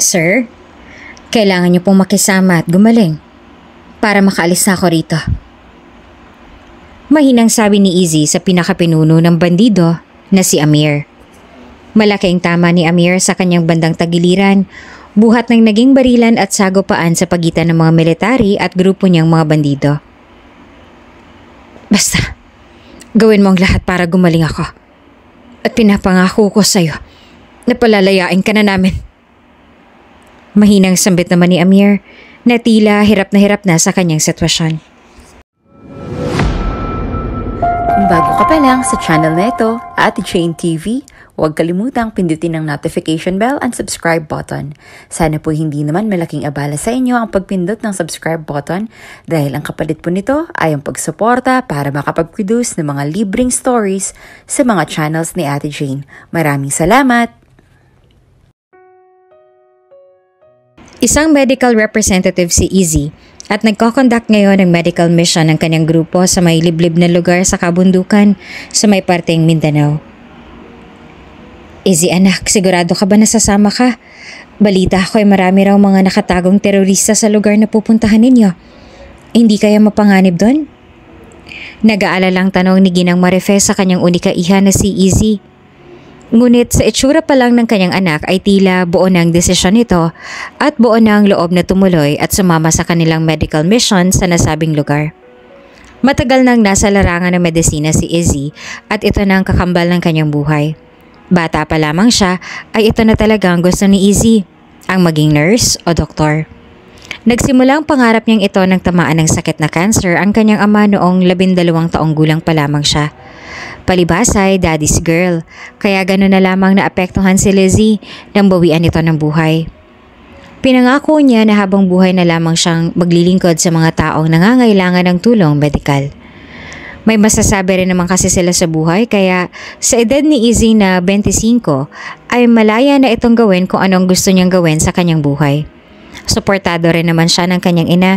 Sir, kailangan niyo pong makisama at gumaling para makaalis na ako rito. Mahinang sabi ni Izzy sa pinakapinuno ng bandido na si Amir. Malaking tama ni Amir sa kanyang bandang tagiliran, buhat ng naging barilan at sagupaan sa pagitan ng mga military at grupo niyang mga bandido. Basta, gawin mo ang lahat para gumaling ako. At pinapangako ko sa'yo na palalayain ka na namin. Mahinang sambit naman ni Amir na tila hirap na sa kanyang sitwasyon. Kung bago ka pa lang sa channel na ito, Ate Jane TV, huwag kalimutang pindutin ang notification bell and subscribe button. Sana po hindi naman malaking abala sa inyo ang pagpindot ng subscribe button dahil ang kapalit po nito ay ang pagsuporta para makapag-produce ng mga libreng stories sa mga channels ni Ate Jane. Maraming salamat! Isang medical representative si Izzy at nagko-conduct ngayon ng medical mission ng kanyang grupo sa may liblib na lugar sa kabundukan sa may parteng Mindanao. Izzy anak, sigurado ka ba nasasama ka? Balita ko ay marami raw mga nakatagong terorista sa lugar na pupuntahan ninyo. Hindi kaya mapanganib doon? Nag-aalalang tanong ni Ginang Marife sa kanyang unika iha na si Izzy. Ngunit sa itsura pa lang ng kanyang anak ay tila buo ng desisyon nito at buo ng loob na tumuloy at sumama sa kanilang medical mission sa nasabing lugar. Matagal nang nasa larangan ng medisina si Izzy at ito na ang kakambal ng kanyang buhay. Bata pa lamang siya ay ito na talagang gusto ni Izzy, ang maging nurse o doktor. Nagsimulang pangarap niyang ito ng tamaan ng sakit na cancer ang kanyang ama noong 12 taong gulang pa lamang siya. Palibhas ay daddy's girl, kaya gano'n na lamang naapektuhan si Lizzie nang bawian ito ng buhay. Pinangako niya na habang buhay na lamang siyang maglilingkod sa mga taong nangangailangan ng tulong medikal. May masasabi rin naman kasi sila sa buhay kaya sa edad ni Izzy na 25 ay malaya na itong gawin kung anong gusto niyang gawin sa kanyang buhay. Suportado rin naman siya ng kanyang ina.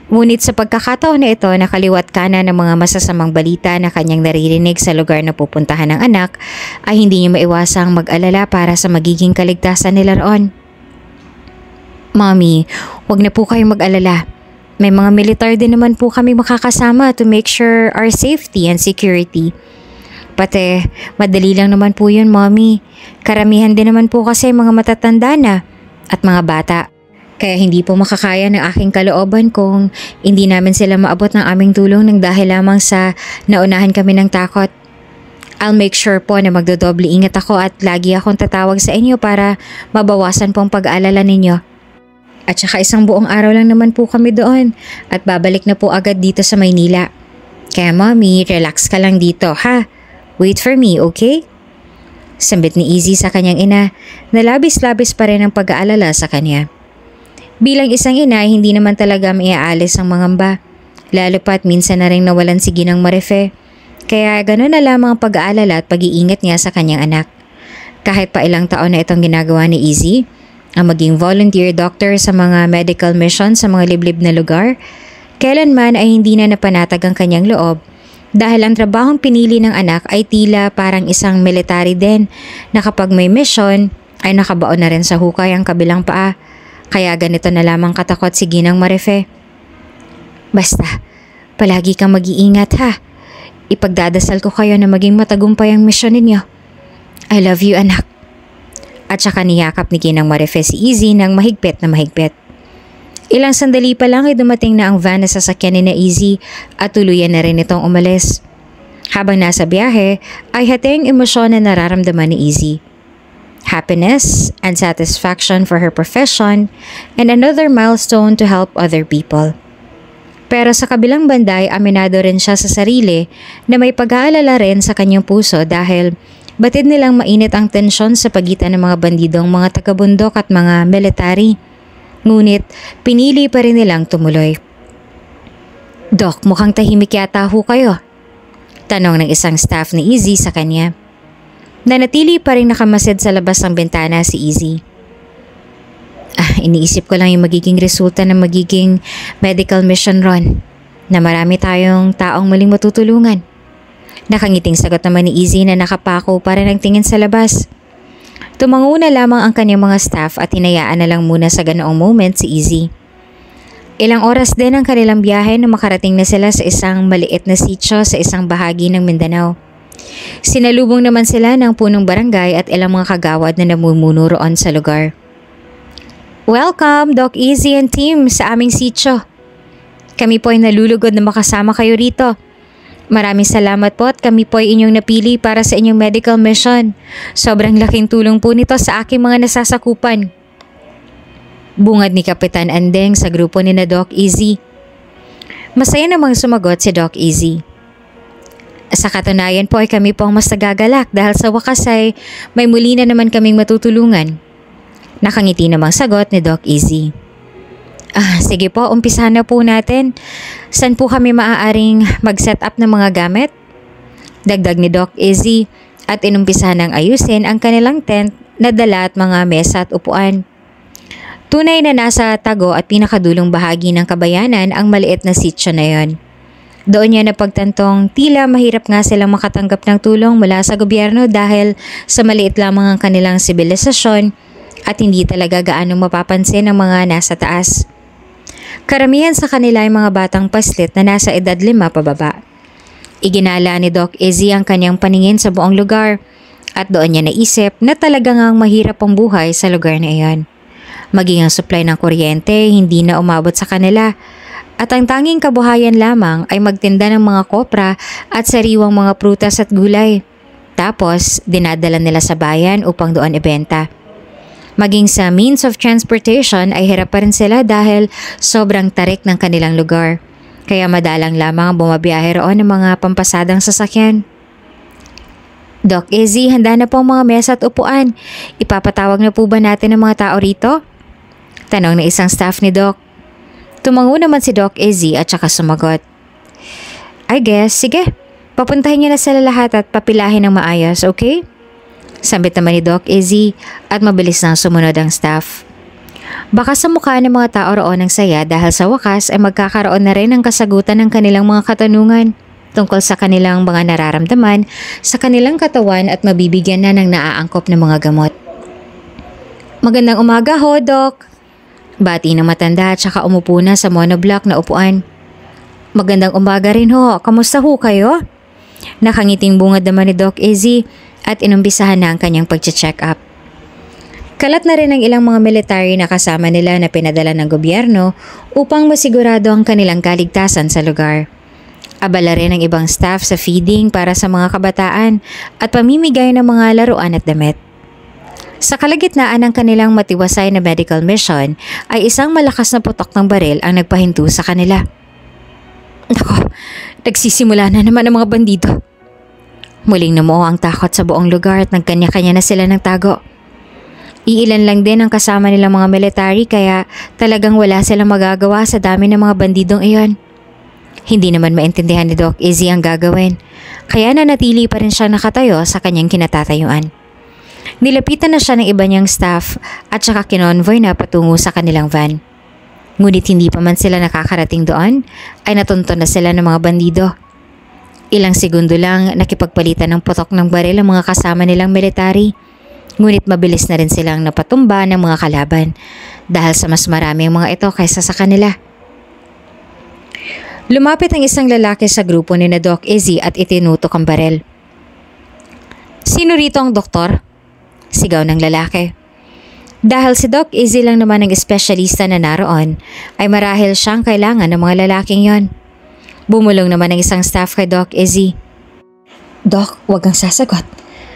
Ngunit sa pagkakataon na ito nakaliwat kanan ng mga masasamang balita na kanyang naririnig sa lugar na pupuntahan ng anak ay hindi niya maiwasang mag-alala para sa magiging kaligtasan nila roon. Mommy, wag na po kayong mag-alala. May mga militar din naman po kami makakasama to make sure our safety and security. Pati, madali lang naman po yun, Mommy. Karamihan din naman po kasi mga matatanda na at mga bata. Kaya hindi po makakaya ng aking kalooban kung hindi namin sila maabot ng aming tulong ng dahil lamang sa naunahan kami ng takot. I'll make sure po na magdodoble ingat ako at lagi akong tatawag sa inyo para mabawasan po ang pag-aalala ninyo. At saka isang buong araw lang naman po kami doon at babalik na po agad dito sa Maynila. Kaya Mommy, relax ka lang dito ha. Wait for me, okay? Sambit ni Izzy sa kanyang ina na labis-labis pa rin ang pag-aalala sa kanya. Bilang isang ina, hindi naman talaga maiaalis ang mangamba. Lalo pa't minsan na rin nawalan si Ginang Marife. Kaya gano'n na lamang ang pag-aalala at pag-iingat niya sa kanyang anak. Kahit pa ilang taon na itong ginagawa ni Izzy, ang maging volunteer doctor sa mga medical mission sa mga liblib na lugar, kailanman ay hindi na napanatag ang kanyang loob dahil ang trabahong pinili ng anak ay tila parang isang military din na kapag may mission ay nakabaon na rin sa hukay ang kabilang paa. Kaya ganito na lamang katakot si Ginang Marife. Basta, palagi kang mag-iingat ha. Ipagdadasal ko kayo na maging matagumpay ang misyon ninyo. I love you anak. At saka niyakap ni Ginang Marife si Izzy ng mahigpit na mahigpit. Ilang sandali pa lang ay dumating na ang van na sasakyan ni na Izzy at tuluyan na rin itong umalis. Habang nasa biyahe ay hating emosyon na nararamdaman ni Izzy. Happiness and satisfaction for her profession and another milestone to help other people. Pero sa kabilang banda ay aminado rin siya sa sarili na may pag-aalala rin sa kanyang puso dahil batid nilang mainit ang tensyon sa pagitan ng mga bandidong mga taga-bundok at mga military. Ngunit pinili pa rin nilang tumuloy. Doc, mukhang tahimik yata ho kayo. Tanong ng isang staff ni Izzy sa kanya. Nanatili pa rin nakamasid sa labas ng bintana si Izzy. Iniisip ko lang yung magiging resulta ng magiging medical mission run na marami tayong taong muling matutulungan. Nakangiting sagot naman ni Izzy na nakapako pa rin ang tingin sa labas. Tumango na lamang ang kanyang mga staff at hinayaan na lang muna sa ganoong moment si Izzy. Ilang oras din ang kanilang biyahe na makarating na sila sa isang maliit na sitio sa isang bahagi ng Mindanao. Sinalubong naman sila ng punong barangay at ilang mga kagawad na namumuno roon sa lugar. Welcome, Doc Izzy and team sa aming sitio. Kami po ay nalulugod na makasama kayo rito. Maraming salamat po at kami po ay inyong napili para sa inyong medical mission. Sobrang laking tulong po nito sa aking mga nasasakupan. Bungad ni Kapitan Andeng sa grupo ni na Doc Izzy. Masaya namang sumagot si Doc Izzy. Sa katunayan po ay kami po ang mas nagagalak dahil sa wakas ay may muli na naman kaming matutulungan. Nakangiti namang sagot ni Doc Izzy. Sige po, umpisahan na po natin. Saan po kami maaaring mag-set up ng mga gamit? Dagdag ni Doc Izzy at inumpisahan ng ayusin ang kanilang tent na dala at mga mesa at upuan. Tunay na nasa tago at pinakadulong bahagi ng kabayanan ang maliit na sitio na yon. Doon niya napagtantong tila mahirap nga silang makatanggap ng tulong mula sa gobyerno dahil sa maliit lamang ang kanilang sibilisasyon at hindi talaga gaano mapapansin ang mga nasa taas. Karamihan sa kanila ay mga batang paslit na nasa edad 5 pababa. Iginala ni Doc Izzy ang kanyang paningin sa buong lugar at doon niya naisip na talagang ang mahirap ang buhay sa lugar na iyon. Maging ang supply ng kuryente hindi na umabot sa kanila at ang tanging kabuhayan lamang ay magtinda ng mga kopra at sariwang mga prutas at gulay. Tapos dinadala nila sa bayan upang doon ibenta. Maging sa means of transportation ay hirap pa rin sila dahil sobrang tarik ng kanilang lugar. Kaya madalang lamang bumabiyahe roon ng mga pampasadang sasakyan. Doc Izzy, handa na po ang mga mesa at upuan. Ipapatawag na po ba natin ang mga tao rito? Tanong ng isang staff ni Doc. Tumango naman si Doc Izzy at saka sumagot. I guess, sige. Papuntahin niyo na sila lahat at papilahin ng maayos, okay? Sambit naman ni Doc Izzy at mabilis nang sumunod ang staff. Baka sa mukha ng mga tao roon ang saya dahil sa wakas ay magkakaroon na rin ng kasagutan ng kanilang mga katanungan tungkol sa kanilang mga nararamdaman sa kanilang katawan at mabibigyan na ng naaangkop na mga gamot. Magandang umaga ho, Doc. Bati ng matanda at saka umupo na sa monoblock na upuan. Magandang umaga rin ho. Kamusta ho kayo? Nakangiting bungad naman ni Doc Izzy at inumpisahan na ang kanyang pag-check up. Kalat na rin ang ilang mga military na kasama nila na pinadala ng gobyerno upang masigurado ang kanilang kaligtasan sa lugar. Abala rin ang ibang staff sa feeding para sa mga kabataan at pamimigay ng mga laruan at damit. Sa kalagitnaan ng kanilang matiwasay na medical mission ay isang malakas na putok ng baril ang nagpahinto sa kanila. Nako, nagsisimula na naman ang mga bandido. Muling namuo ang takot sa buong lugar at nagkanya-kanya na sila ng tago. Iilan lang din ang kasama nilang mga military kaya talagang wala silang magagawa sa dami ng mga bandidong iyon. Hindi naman maintindihan ni Doc Izzy ang gagawin, kaya nanatili pa rin siya nakatayo sa kanyang kinatatayuan. Nilapitan na siya ng iba niyang staff at saka kinonvoy na patungo sa kanilang van. Ngunit hindi pa man sila nakakarating doon ay natunton na sila ng mga bandido. Ilang segundo lang nakipagpalitan ng putok ng baril ang mga kasama nilang military. Ngunit mabilis na rin silang napatumba ng mga kalaban dahil sa mas marami ang mga ito kaysa sa kanila. Lumapit ang isang lalaki sa grupo ni na Doc Izzy at itinutok ang baril. Sino rito ang doktor? Sigaw ng lalaki. Dahil si Doc Izzy lang naman ang espesyalista na naroon, ay marahil siyang kailangan ng mga lalaking yon. Bumulong naman ang isang staff kay Doc Izzy. Doc, huwag kang sasagot.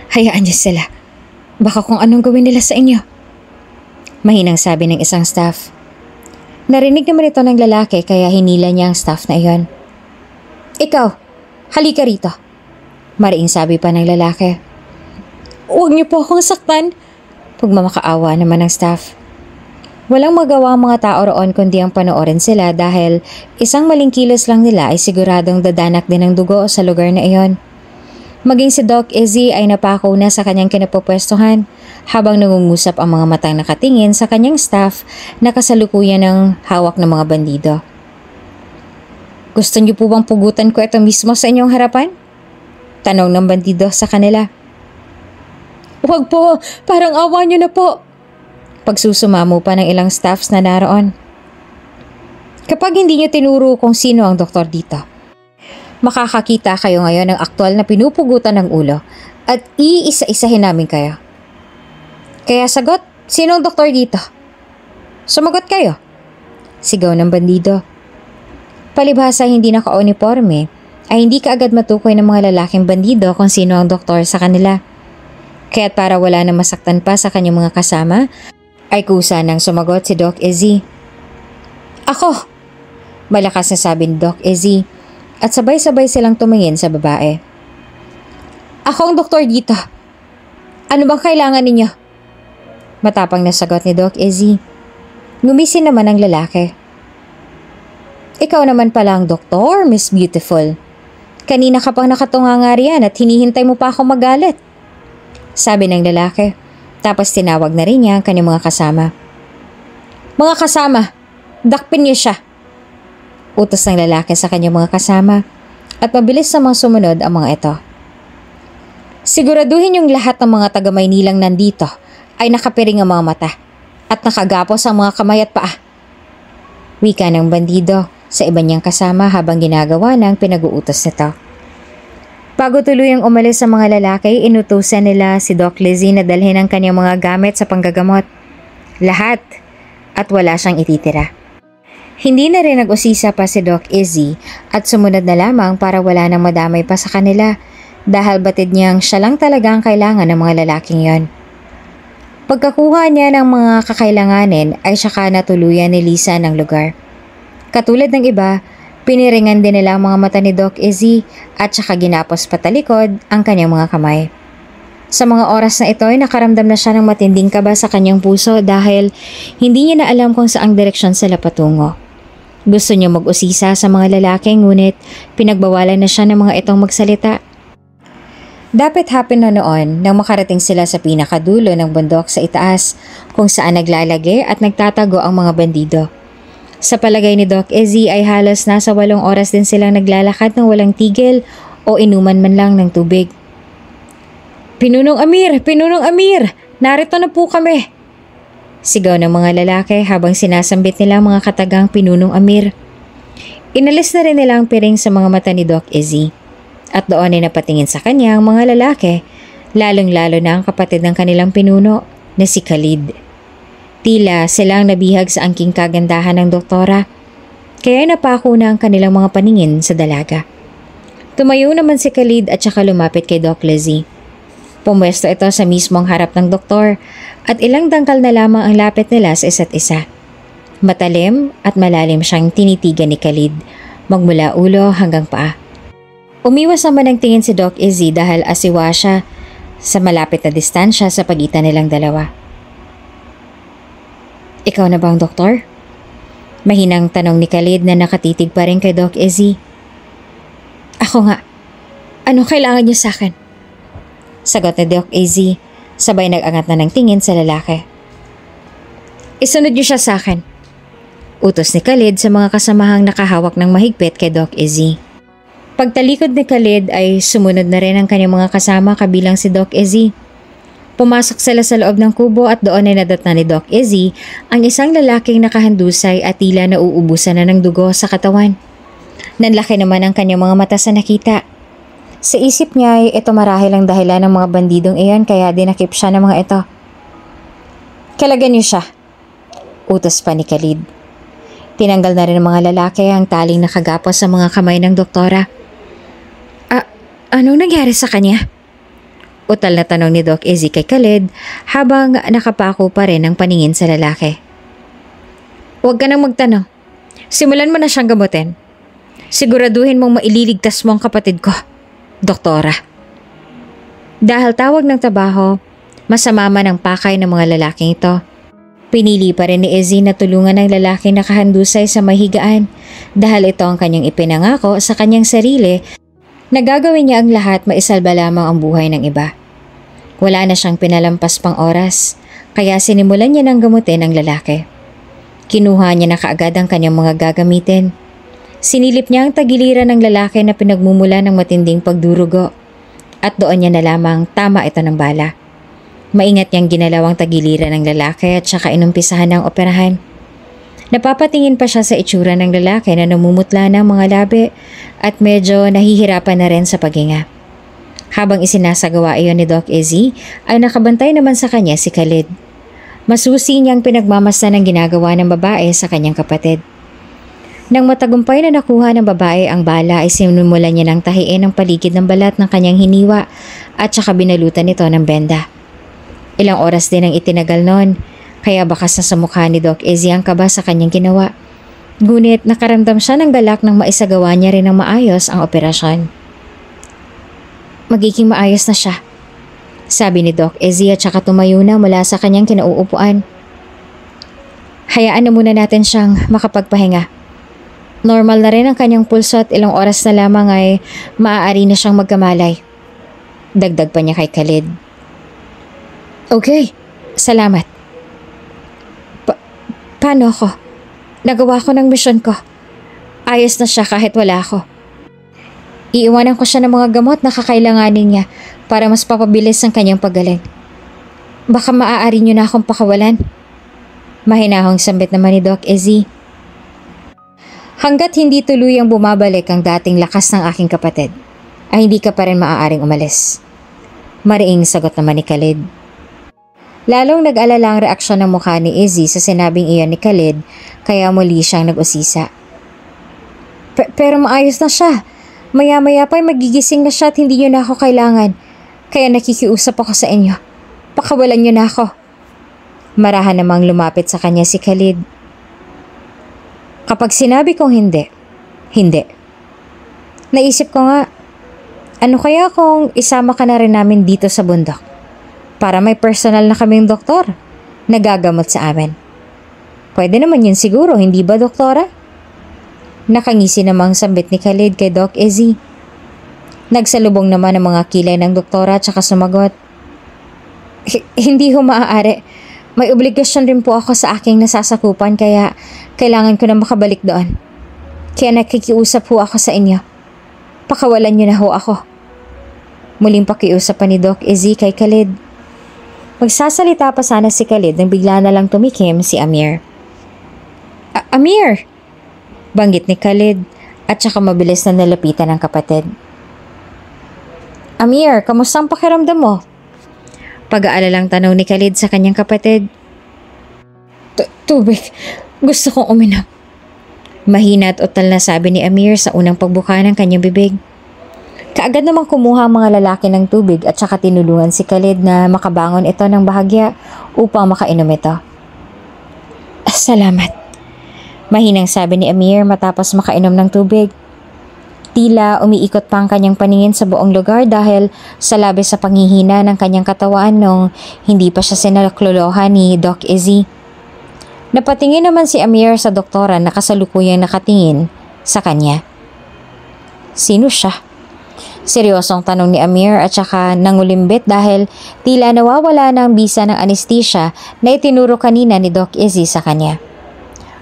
Hayaan niyo sila. Baka kung anong gawin nila sa inyo. Mahinang sabi ng isang staff. Narinig naman ito ng lalaki kaya hinila niya ang staff na iyon. Ikaw, halika rito. Mariing sabi pa ng lalaki. Huwag niyo po akong saktan. Pagmamakaawa naman ng staff. Walang magawa ang mga tao roon kundi ang panoorin sila dahil isang maling kilos lang nila ay siguradong dadanak din ng dugo sa lugar na iyon. Maging si Doc Izzy ay napako na sa kanyang kinapupwestuhan habang nangungusap ang mga matang nakatingin sa kanyang staff na kasalukuyan ng hawak ng mga bandido. Gusto niyo po bang pugutan ko ito mismo sa inyong harapan? Tanong ng bandido sa kanila. Huwag po, parang awa niyo na po. Pagsusumamo pa ng ilang staffs na naroon. Kapag hindi niyo tinuro kung sino ang doktor dito, makakakita kayo ngayon ng aktual na pinupugutan ng ulo at iisa-isahin namin kayo. Kaya sagot, sino ang doktor dito? Sumagot kayo. Sigaw ng bandido. Palibhasa hindi naka-uniforme ay hindi kaagad matukoy ng mga lalaking bandido kung sino ang doktor sa kanila. Kaya't para wala na masaktan pa sa kanyang mga kasama, ay kusa nang sumagot si Doc Izzy. Ako! Malakas na sabi ni Doc Izzy at sabay-sabay silang tumingin sa babae. Ako ang doktor dito. Ano bang kailangan ninyo? Matapang na sagot ni Doc Izzy. Ngumisi naman ang lalaki. Ikaw naman pala ang doktor, Miss Beautiful. Kanina ka pang nakatunganga riyan at hinihintay mo pa ako magalit. Sabi ng lalaki, tapos tinawag na rin niya ang kanyang mga kasama. Mga kasama, dakpin niyo siya. Utos ng lalaki sa kanyang mga kasama at mabilis namang sumunod ang mga ito. Siguraduhin yung lahat ng mga taga-Maynilang nandito ay nakapiring ang mga mata at nakagapos ang mga kamay at paa. Wika ng bandido sa iba niyang kasama habang ginagawa ng pinag-uutos nito. Bago tuluyang umalis sa mga lalaki, inutusan nila si Doc Lizzie na dalhin ang kanyang mga gamit sa panggagamot. Lahat at wala siyang ititira. Hindi na rin nag-usisa pa si Doc Izzy at sumunod na lamang para wala nang madamay pa sa kanila dahil batid niyang siya lang talaga ang kailangan ng mga lalaking yon. Pagkakuha niya ng mga kakailanganin ay saka natuluyan ni Lisa ng lugar. Katulad ng iba, piniringan din nila ang mga mata ni Doc Izzy at saka ginapos patalikod ang kanyang mga kamay. Sa mga oras na ito ay nakaramdam na siya ng matinding kaba sa kanyang puso dahil hindi niya na alam kung saang direksyon sila patungo. Gusto niya mag-usisa sa mga lalaki ngunit pinagbawalan na siya ng mga itong magsalita. Dapat happen na noon nang makarating sila sa pinakadulo ng bundok sa itaas kung saan naglalagay at nagtatago ang mga bandido. Sa palagay ni Doc Izzy ay halos nasa 8 oras din silang naglalakad ng walang tigil o inuman man lang ng tubig. Pinunong Amir! Pinunong Amir! Narito na po kami! Sigaw ng mga lalaki habang sinasambit nila ang mga katagang Pinunong Amir. Inalis na rin nila ang piring sa mga mata ni Doc Izzy. At doon ay napatingin sa kanya ang mga lalaki, lalong-lalo na ang kapatid ng kanilang pinuno na si Khalid. Tila silang nabihag sa angking kagandahan ng doktora, kaya napako na ang kanilang mga paningin sa dalaga. Tumayo naman si Khalid at saka lumapit kay Doc Lizzie. Pumwesto ito sa mismong harap ng doktor at ilang dangkal na lamang ang lapit nila sa isa't isa. Matalim at malalim siyang tinitigan ni Khalid, magmula ulo hanggang paa. Umiwas naman ang tingin si Doc Izzy dahil asiwa siya sa malapit na distansya sa pagitan nilang dalawa. Ikaw na ba ang doktor? Mahinang tanong ni Khalid na nakatitig pa rin kay Doc Izzy. Ako nga. Ano kailangan niyo sa akin? Sagot ni Doc Izzy, sabay nag-angat na ng tingin sa lalaki. Isunod niyo siya sa akin. Utos ni Khalid sa mga kasamahang nakahawak ng mahigpit kay Doc Izzy. Pagtalikod ni Khalid ay sumunod na rin ang kanyang mga kasama kabilang si Doc Izzy. Pumasok sila sa loob ng kubo at doon ay nadatna ni Doc Izzy ang isang lalaking nakahandusay at tila nauubusan na ng dugo sa katawan. Nanlaki naman ang kanyang mga mata sa nakita. Sa isip niya ay ito marahil ang dahilan ng mga bandidong iyon kaya dinakip siya ng mga ito. Kalagan niyo siya. Utos pa ni Khalid. Tinanggal na rin ng mga lalaki ang taling nakagapos sa mga kamay ng doktora. Anong nangyari sa kanya? Utal na tanong ni Doc Izzy kay Khalid habang nakapako pa rin ang paningin sa lalaki. Huwag ka nang magtanong. Simulan mo na siyang gamutin. Siguraduhin mong maililigtas mo ang kapatid ko, doktora. Dahil tawag ng trabaho, masama man ang pakay ng mga lalaking ito. Pinili pa rin ni Izzy na tulungan ng lalaking nakahandusay sa mahigaan dahil ito ang kanyang ipinangako sa kanyang sarili na gagawin niya ang lahat maisalba lamang ang buhay ng iba. Wala na siyang pinalampas pang oras, kaya sinimulan niya ng gamutin ang lalaki. Kinuha niya na kaagad ang kanyang mga gagamitin. Sinilip niya ang tagiliran ng lalaki na pinagmumula ng matinding pagdurugo at doon niya na lamang tama ito ng bala. Maingat niyang ginalawang tagiliran ng lalaki at saka inumpisahan ng operahan. Napapatingin pa siya sa itsura ng lalaki na namumutla ng mga labi at medyo nahihirapan na rin sa paghinga. Habang isinasagawa iyon ni Doc Izzy, ay nakabantay naman sa kanya si Khalid. Masusi niyang pinagmamasdan ng ginagawa ng babae sa kanyang kapatid. Nang matagumpay na nakuha ng babae ang bala ay sinumulan niya ng tahiin ang paligid ng balat ng kanyang hiniwa at saka binalutan ito ng benda. Ilang oras din ang itinagal noon, kaya bakas na sa mukha ni Doc Izzy ang kaba sa kanyang ginawa. Ngunit nakaramdam siya ng galak nang maisagawa niya rin ng maayos ang operasyon. Magiging maayos na siya, sabi ni Doc Izzy at saka tumayo na mula sa kanyang kinauupuan. Hayaan na muna natin siyang makapagpahinga. Normal na rin ang kanyang pulso at ilang oras na lamang ay maaari na siyang magkamalay. Dagdag pa niya kay Khalid. Okay, salamat. Paano ako? Nagawa ko ng misyon ko. Ayos na siya kahit wala ako. Iiwanan ko siya ng mga gamot na kakailanganin niya para mas papabilis ang kanyang paggaling. Baka maaari niyo na akong pakawalan. Mahinahong sambit naman ni Doc Izzy. Hanggat hindi tuluyang bumabalik ang dating lakas ng aking kapatid, ay hindi ka pa rin maaaring umalis. Mariing sagot naman ni Khalid. Lalong nag-alala ang reaksyon ng mukha ni Izzy sa sinabing iyon ni Khalid, kaya muli siyang nag-usisa. Pero maayos na siya. Maya-maya pa'y magigising na siya at hindi niyo na ako kailangan. Kaya nakikiusap ako sa inyo. Pakawalan niyo na ako. Marahan namang lumapit sa kanya si Khalid. Kapag sinabi kong hindi, hindi. Naisip ko nga, ano kaya kung isama ka na rin namin dito sa bundok? Para may personal na kaming doktor na gagamot sa amin. Pwede naman yun siguro, hindi ba doktora? Nakangisi namang sambit ni Khalid kay Doc Izzy. Nagsalubong naman ang mga kilay ng doktora at saka sumagot. Hindi ho maaari. May obligasyon rin po ako sa aking nasasakupan kaya kailangan ko na makabalik doon. Kaya nakikiusap ho ako sa inyo. Pakawalan niyo na ho ako. Muling pakiusap pa ni Doc Izzy kay Khalid. Magsasalita pa sana si Khalid nang bigla na lang tumikim si Amir. Amir! Banggit ni Khalid at saka mabilis na nalapitan ng kapatid. Amir, kamusta ang pakiramdam mo? Pag-aalalang tanong ni Khalid sa kanyang kapatid. Tubig. Gusto kong uminom. Mahina at utal na sabi ni Amir sa unang pagbuka ng kanyang bibig. Kaagad namang kumuha ang mga lalaki ng tubig at saka tinulungan si Khalid na makabangon ito ng bahagya upang makainom ito. Salamat. Mahinang sabi ni Amir matapos makainom ng tubig. Tila umiikot pa ang kanyang paningin sa buong lugar dahil sa labis sa panghihina ng kanyang katawan nung hindi pa siya sinaklolohan ni Doc Izzy. Napatingin naman si Amir sa doktora na kasalukuyang nakatingin sa kanya. Sino siya? Seryosong tanong ni Amir at saka nangulimbit dahil tila nawawala na ang bisa ng anesthesia na itinuro kanina ni Doc Izzy sa kanya.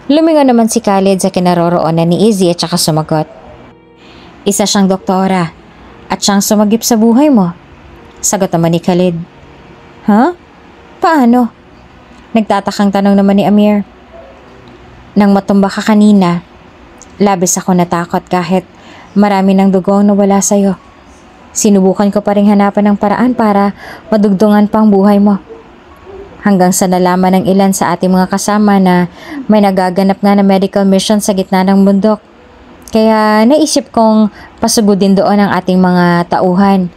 Lumingon naman si Khalid sa kinaroroonan ni Izzy at saka sumagot. Isa siyang doktora at siyang sumagip sa buhay mo. Sagot naman ni Khalid. Huh? Paano? Nagtatakang tanong naman ni Amir. Nang matumba ka kanina, labis ako natakot kahit marami ng dugong nawala sa'yo. Sinubukan ko pa rin hanapan ng paraan para madugtungan pa ang buhay mo. Hanggang sa nalaman ng ilan sa ating mga kasama na may nagaganap nga na medical mission sa gitna ng bundok. Kaya naisip kong pasugudin doon ang ating mga tauhan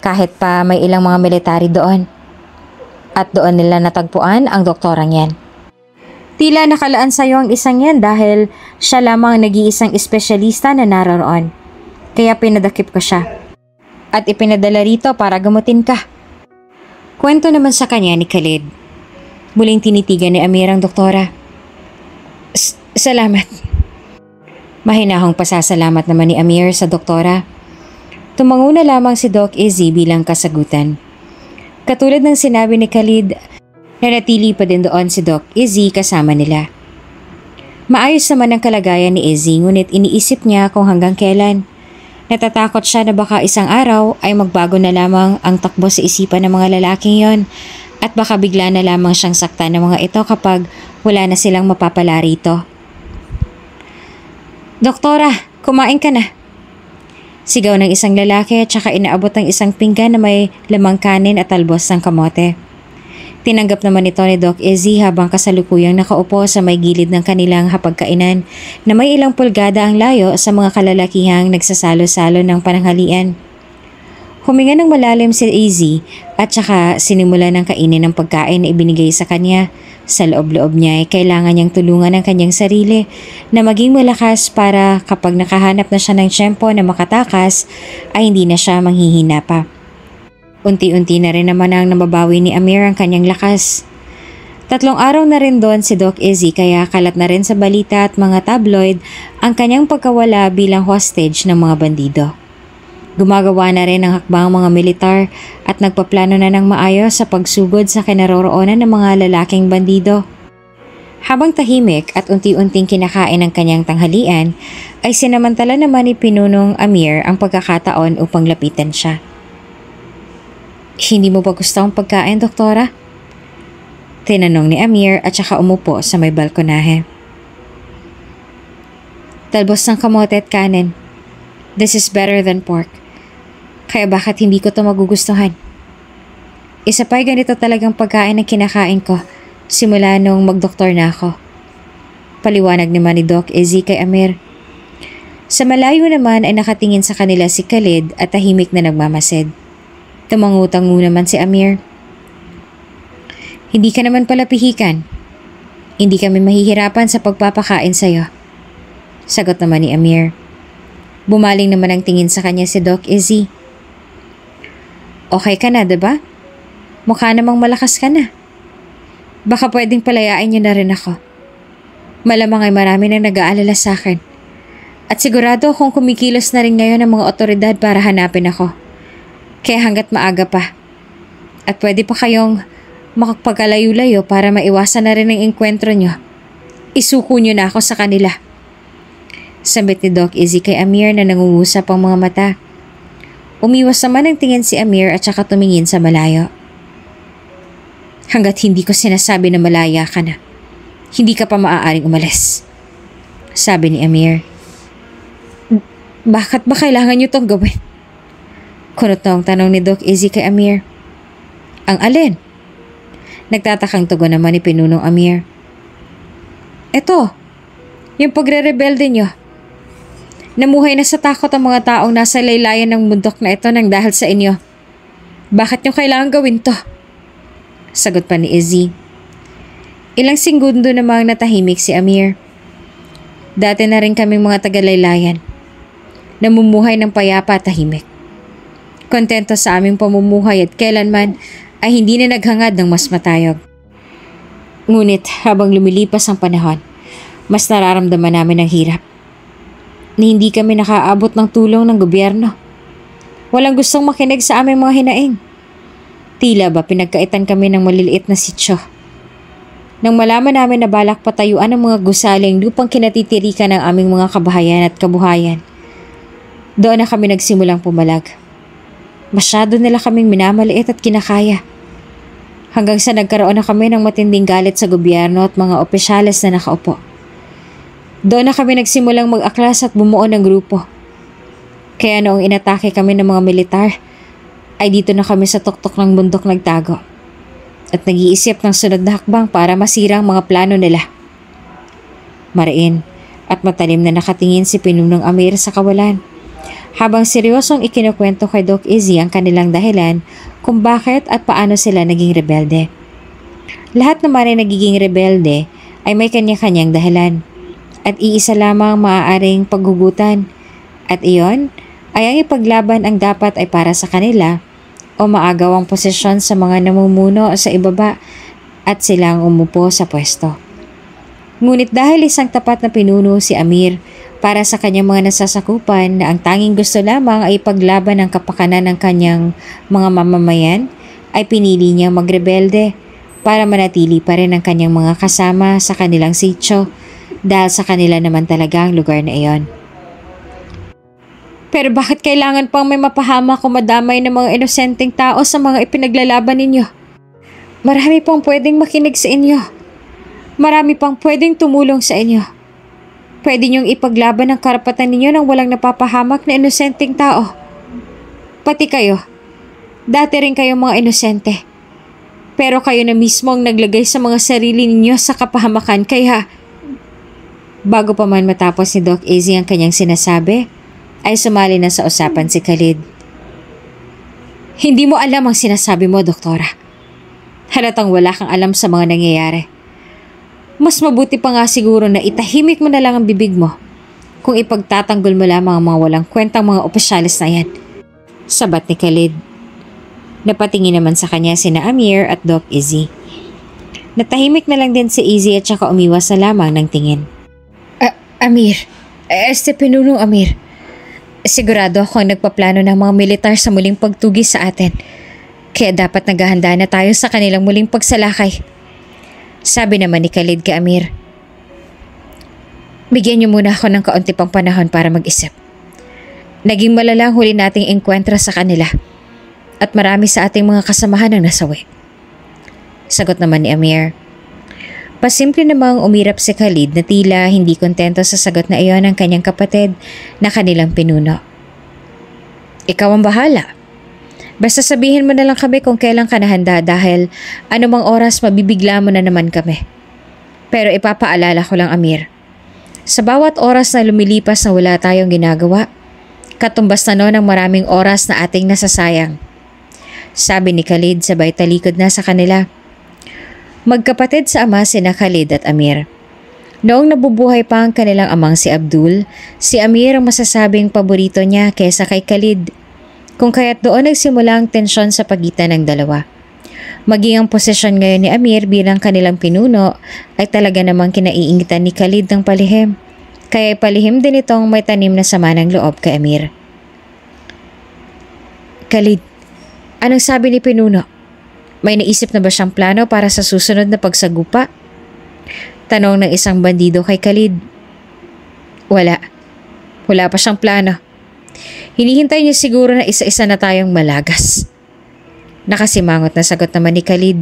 kahit pa may ilang mga military doon. At doon nila natagpuan ang doktorang yan. Tila nakalaan sa'yo ang isang yan dahil siya lamang nag-iisang espesyalista na naroroon. Kaya pinadakip ko siya. At ipinadala rito para gamutin ka. Kwento naman sa kanya ni Khalid. Muling tinitigan ni Amir ang doktora. Salamat. Mahinahong pasasalamat naman ni Amir sa doktora. Tumango na lamang si Doc Izzy bilang kasagutan. Katulad ng sinabi ni Khalid, nanatili pa din doon si Doc Izzy kasama nila. Maayos naman ang kalagayan ni Izzy ngunit iniisip niya kung hanggang kailan. Natatakot siya na baka isang araw ay magbago na lamang ang takbo sa isipan ng mga lalaking yon At baka bigla na lamang siyang saktan ng mga ito kapag wala na silang mapapala rito. "Doktora, kumain ka na." Sigaw ng isang lalaki at saka inaabot ang isang pinggan na may lamang kanin at talbos ng kamote. Tinanggap naman ito ni Doc Izzy habang kasalukuyang nakaupo sa may gilid ng kanilang hapagkainan na may ilang pulgada ang layo sa mga kalalakihang nagsasalo-salo ng pananghalian. Huminga ng malalim si Izzy at saka sinimula ng kainin ng pagkain na ibinigay sa kanya. Sa loob-loob niya ay kailangan niyang tulungan ang kanyang sarili na maging malakas para kapag nakahanap na siya ng tiyempo na makatakas ay hindi na siya manghihina pa. Unti-unti na rin naman ang nababawi ni Amir ang kanyang lakas. 3 araw na rin doon si Doc Izzy kaya kalat na rin sa balita at mga tabloid ang kanyang pagkawala bilang hostage ng mga bandido. Gumagawa na rin ng hakbang mga militar at nagpaplano na ng maayos sa pagsugod sa kinaroroonan ng mga lalaking bandido. Habang tahimik at unti-unting kinakain ang kanyang tanghalian, ay sinamantala naman ni Pinunong Amir ang pagkakataon upang lapitan siya. "Hindi mo ba gusto ang pagkain, doktora?" Tinanong ni Amir at saka umupo sa may balkonahe. "Talbos ng kamote at kanin. This is better than pork. Kaya bakit hindi ko to magugustuhan? Isa pa'y ganito talagang pagkain ang kinakain ko simula nung magdoktor na ako." Paliwanag naman ni Doc Izzy kay Amir. Sa malayo naman ay nakatingin sa kanila si Khalid at tahimik na nagmamasid. Tumangutango naman si Amir. "Hindi ka naman pala pihikan. Hindi kami mahihirapan sa pagpapakain sa'yo." Sagot naman ni Amir. Bumaling naman ang tingin sa kanya si Doc Izzy. "Okay ka na, diba? Mukha namang malakas ka na. Baka pwedeng palayain niyo na rin ako. Malamang ay marami nang nag-aalala sa akin. At sigurado akong kumikilos na rin ngayon ang mga otoridad para hanapin ako. Kaya hanggat maaga pa. At pwede pa kayong makapagkalayo-layo para maiwasan na rin ang engkwentro nyo. Isuko nyo na ako sa kanila." Sambit ni Doc Izzy kay Amir na nangungusap ang mga mata. Umiwas naman ang tingin si Amir at saka tumingin sa malayo. "Hanggat hindi ko sinasabi na malaya ka na, hindi ka pa maaaring umalis," sabi ni Amir. "Bakit ba kailangan nyo tong gawin?" Kunot na ang tanong ni Doc Izzy kay Amir. "Ang alin?" Nagtatakang tugon naman ni Pinunong Amir. "Eto, yung pagre-rebelde nyo. Namuhay na sa takot ang mga taong nasa laylayan ng bundok na ito nang dahil sa inyo. Bakit nyo kailangan gawin to?" Sagot pa ni Izzy. Ilang segundo namang natahimik si Amir. "Dati na rin kaming mga taga-laylayan. Namumuhay ng payapa at tahimik. Kontento sa aming pamumuhay at kailanman ay hindi na naghangad ng mas matayog. Ngunit habang lumilipas ang panahon, mas nararamdaman namin ang hirap. Ni hindi kami nakaabot ng tulong ng gobyerno. Walang gustong makinig sa aming mga hinaing. Tila ba pinagkaitan kami ng maliliit na sityo. Nang malaman namin na balak patayuan ang mga gusaling lupang kinatitirikan ng aming mga kabahayan at kabuhayan, doon na kami nagsimulang pumalag. Masyado nila kaming minamaliit at kinakaya. Hanggang sa nagkaroon na kami ng matinding galit sa gobyerno at mga opisyales na nakaupo. Doon na kami nagsimulang mag-aklas at bumuo ng grupo. Kaya noong inatake kami ng mga militar, ay dito na kami sa tuktok ng bundok nagtago. At nag-iisip ng sunod na hakbang para masira ang mga plano nila." Mariin at matalim na nakatingin si Pinunong Amir sa kawalan. Habang seryosong ikinukwento kay Doc Izzy ang kanilang dahilan kung bakit at paano sila naging rebelde. Lahat naman ay nagiging rebelde ay may kanya-kanyang dahilan at iisa lamang maaaring paghugutan at iyon ay ang ipaglaban ang dapat ay para sa kanila o maagawang posisyon sa mga namumuno sa ibaba at silang umupo sa pwesto. Ngunit dahil isang tapat na pinuno si Amir para sa kanyang mga nasasakupan na ang tanging gusto lamang ay ipaglaban ang kapakanan ng kanyang mga mamamayan, ay pinili niyang magrebelde para manatili pa rin ang kanyang mga kasama sa kanilang sityo dahil sa kanila naman talaga ang lugar na iyon. "Pero bakit kailangan pang may mapahama kung madamay ng mga inosenteng tao sa mga ipinaglalaban ninyo? Marami pang pwedeng makinig sa inyo. Marami pang pwedeng tumulong sa inyo. Pwede niyong ipaglaban ang karapatan ninyo nang walang napapahamak na inosenteng tao. Pati kayo. Dati rin kayong mga inosente. Pero kayo na mismo ang naglagay sa mga sarili ninyo sa kapahamakan kaya... Bago pa man matapos ni Doc Izzy ang kanyang sinasabi, ay sumali na sa usapan si Khalid. Hindi mo alam ang sinasabi mo, Doktora. Halatang wala kang alam sa mga nangyayari. Mas mabuti pa nga siguro na itahimik mo na lang ang bibig mo kung ipagtatanggol mo lamang ang mga walang kwentang mga opisyalis na yan. Sabat ni Khalid. Napatingin naman sa kanya sina Amir at Doc Izzy. Natahimik na lang din si Izzy at saka umiwas na lamang ng tingin. Amir, Pinunong Amir. Sigurado ako ang nagpaplano ng mga militar sa muling pagtugis sa atin. Kaya dapat naghahanda na tayo sa kanilang muling pagsalakay. Sabi naman ni Khalid kay Amir. Bigyan niyo muna ako ng kaunti pang panahon para mag-isip. Naging malala ang huli nating engkwentra sa kanila. At marami sa ating mga kasamahan ang nasawi. Sagot naman ni Amir. Pasimple namang umirap si Khalid na tila hindi kontento sa sagot na iyon ng kanyang kapatid na kanilang pinuno. Ikaw ang bahala. Basta sabihin mo na lang kami kung kailan ka nahanda dahil anumang oras mabibigla mo na naman kami. Pero ipapaalala ko lang Amir. Sa bawat oras na lumilipas na wala tayong ginagawa, katumbas na noon ang maraming oras na ating nasasayang. Sabi ni Khalid sabay talikod na sa kanila. Magkapatid sa ama sina Khalid at Amir. Noong nabubuhay pa ang kanilang amang si Abdul, si Amir ang masasabing paborito niya kaysa kay Khalid. Kung kaya't doon nagsimula ang tensyon sa pagitan ng dalawa. Maging ang posisyon ngayon ni Amir bilang kanilang pinuno ay talaga namang kinaiingitan ni Khalid ng palihim. Kaya palihim din itong may tanim na sama ng loob kay Amir. Khalid, anong sabi ni pinuno? May naisip na ba siyang plano para sa susunod na pagsagupa? Tanong ng isang bandido kay Khalid. Wala. Wala pa siyang plano. Hinihintay niya siguro na isa-isa na tayong malagas. Nakasimangot na sagot naman ni Khalid.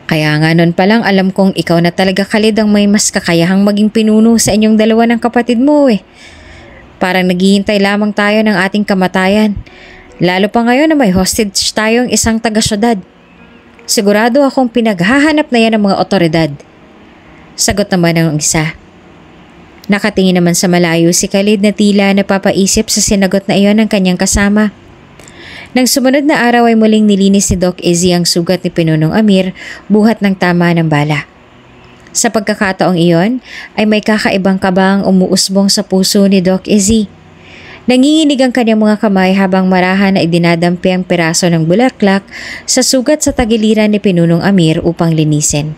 Kaya nga nun palang alam kong ikaw na talaga Khalid ang may mas kakayahang maging pinuno sa inyong dalawa ng kapatid mo eh. Parang naghihintay lamang tayo ng ating kamatayan. Lalo pa ngayon na may hostage tayong isang taga-syudad. Sigurado akong pinaghahanap na yan ng mga otoridad. Sagot naman ng isa. Nakatingin naman sa malayo si Khalid na tila napapaisip sa sinagot na iyon ng kanyang kasama. Nang sumunod na araw ay muling nilinis ni Doc Izzy ang sugat ni Pinunong Amir buhat ng tama ng bala. Sa pagkakataong iyon ay may kakaibang kabang umuusbong sa puso ni Doc Izzy. Nanginginig ang kanyang mga kamay habang marahan na idinadampi ang piraso ng bulaklak sa sugat sa tagiliran ni Pinunong Amir upang linisin.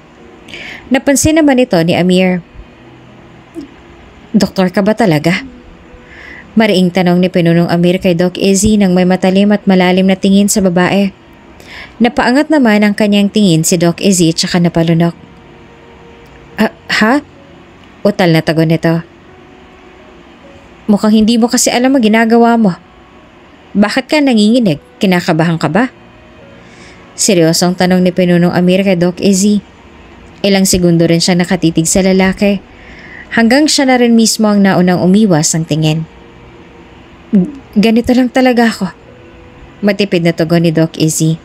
Napansin naman ito ni Amir. Doktor ka ba talaga? Mariing tanong ni Pinunong Amir kay Doc Izzy nang may matalim at malalim na tingin sa babae. Napaangat naman ang kanyang tingin si Doc Izzy at saka napalunok. Ha? Utal na tagon nito. Mukhang hindi mo kasi alam ang ginagawa mo. Bakit ka nanginginig? Kinakabahan ka ba? Seryosong tanong ni Pinunong Amir kay Doc Izzy. Ilang segundo rin siya nakatitig sa lalaki. Hanggang siya na rin mismo ang naunang umiwas ang tingin. Ganito lang talaga ako. Matipid na tugon ni Doc Izzy.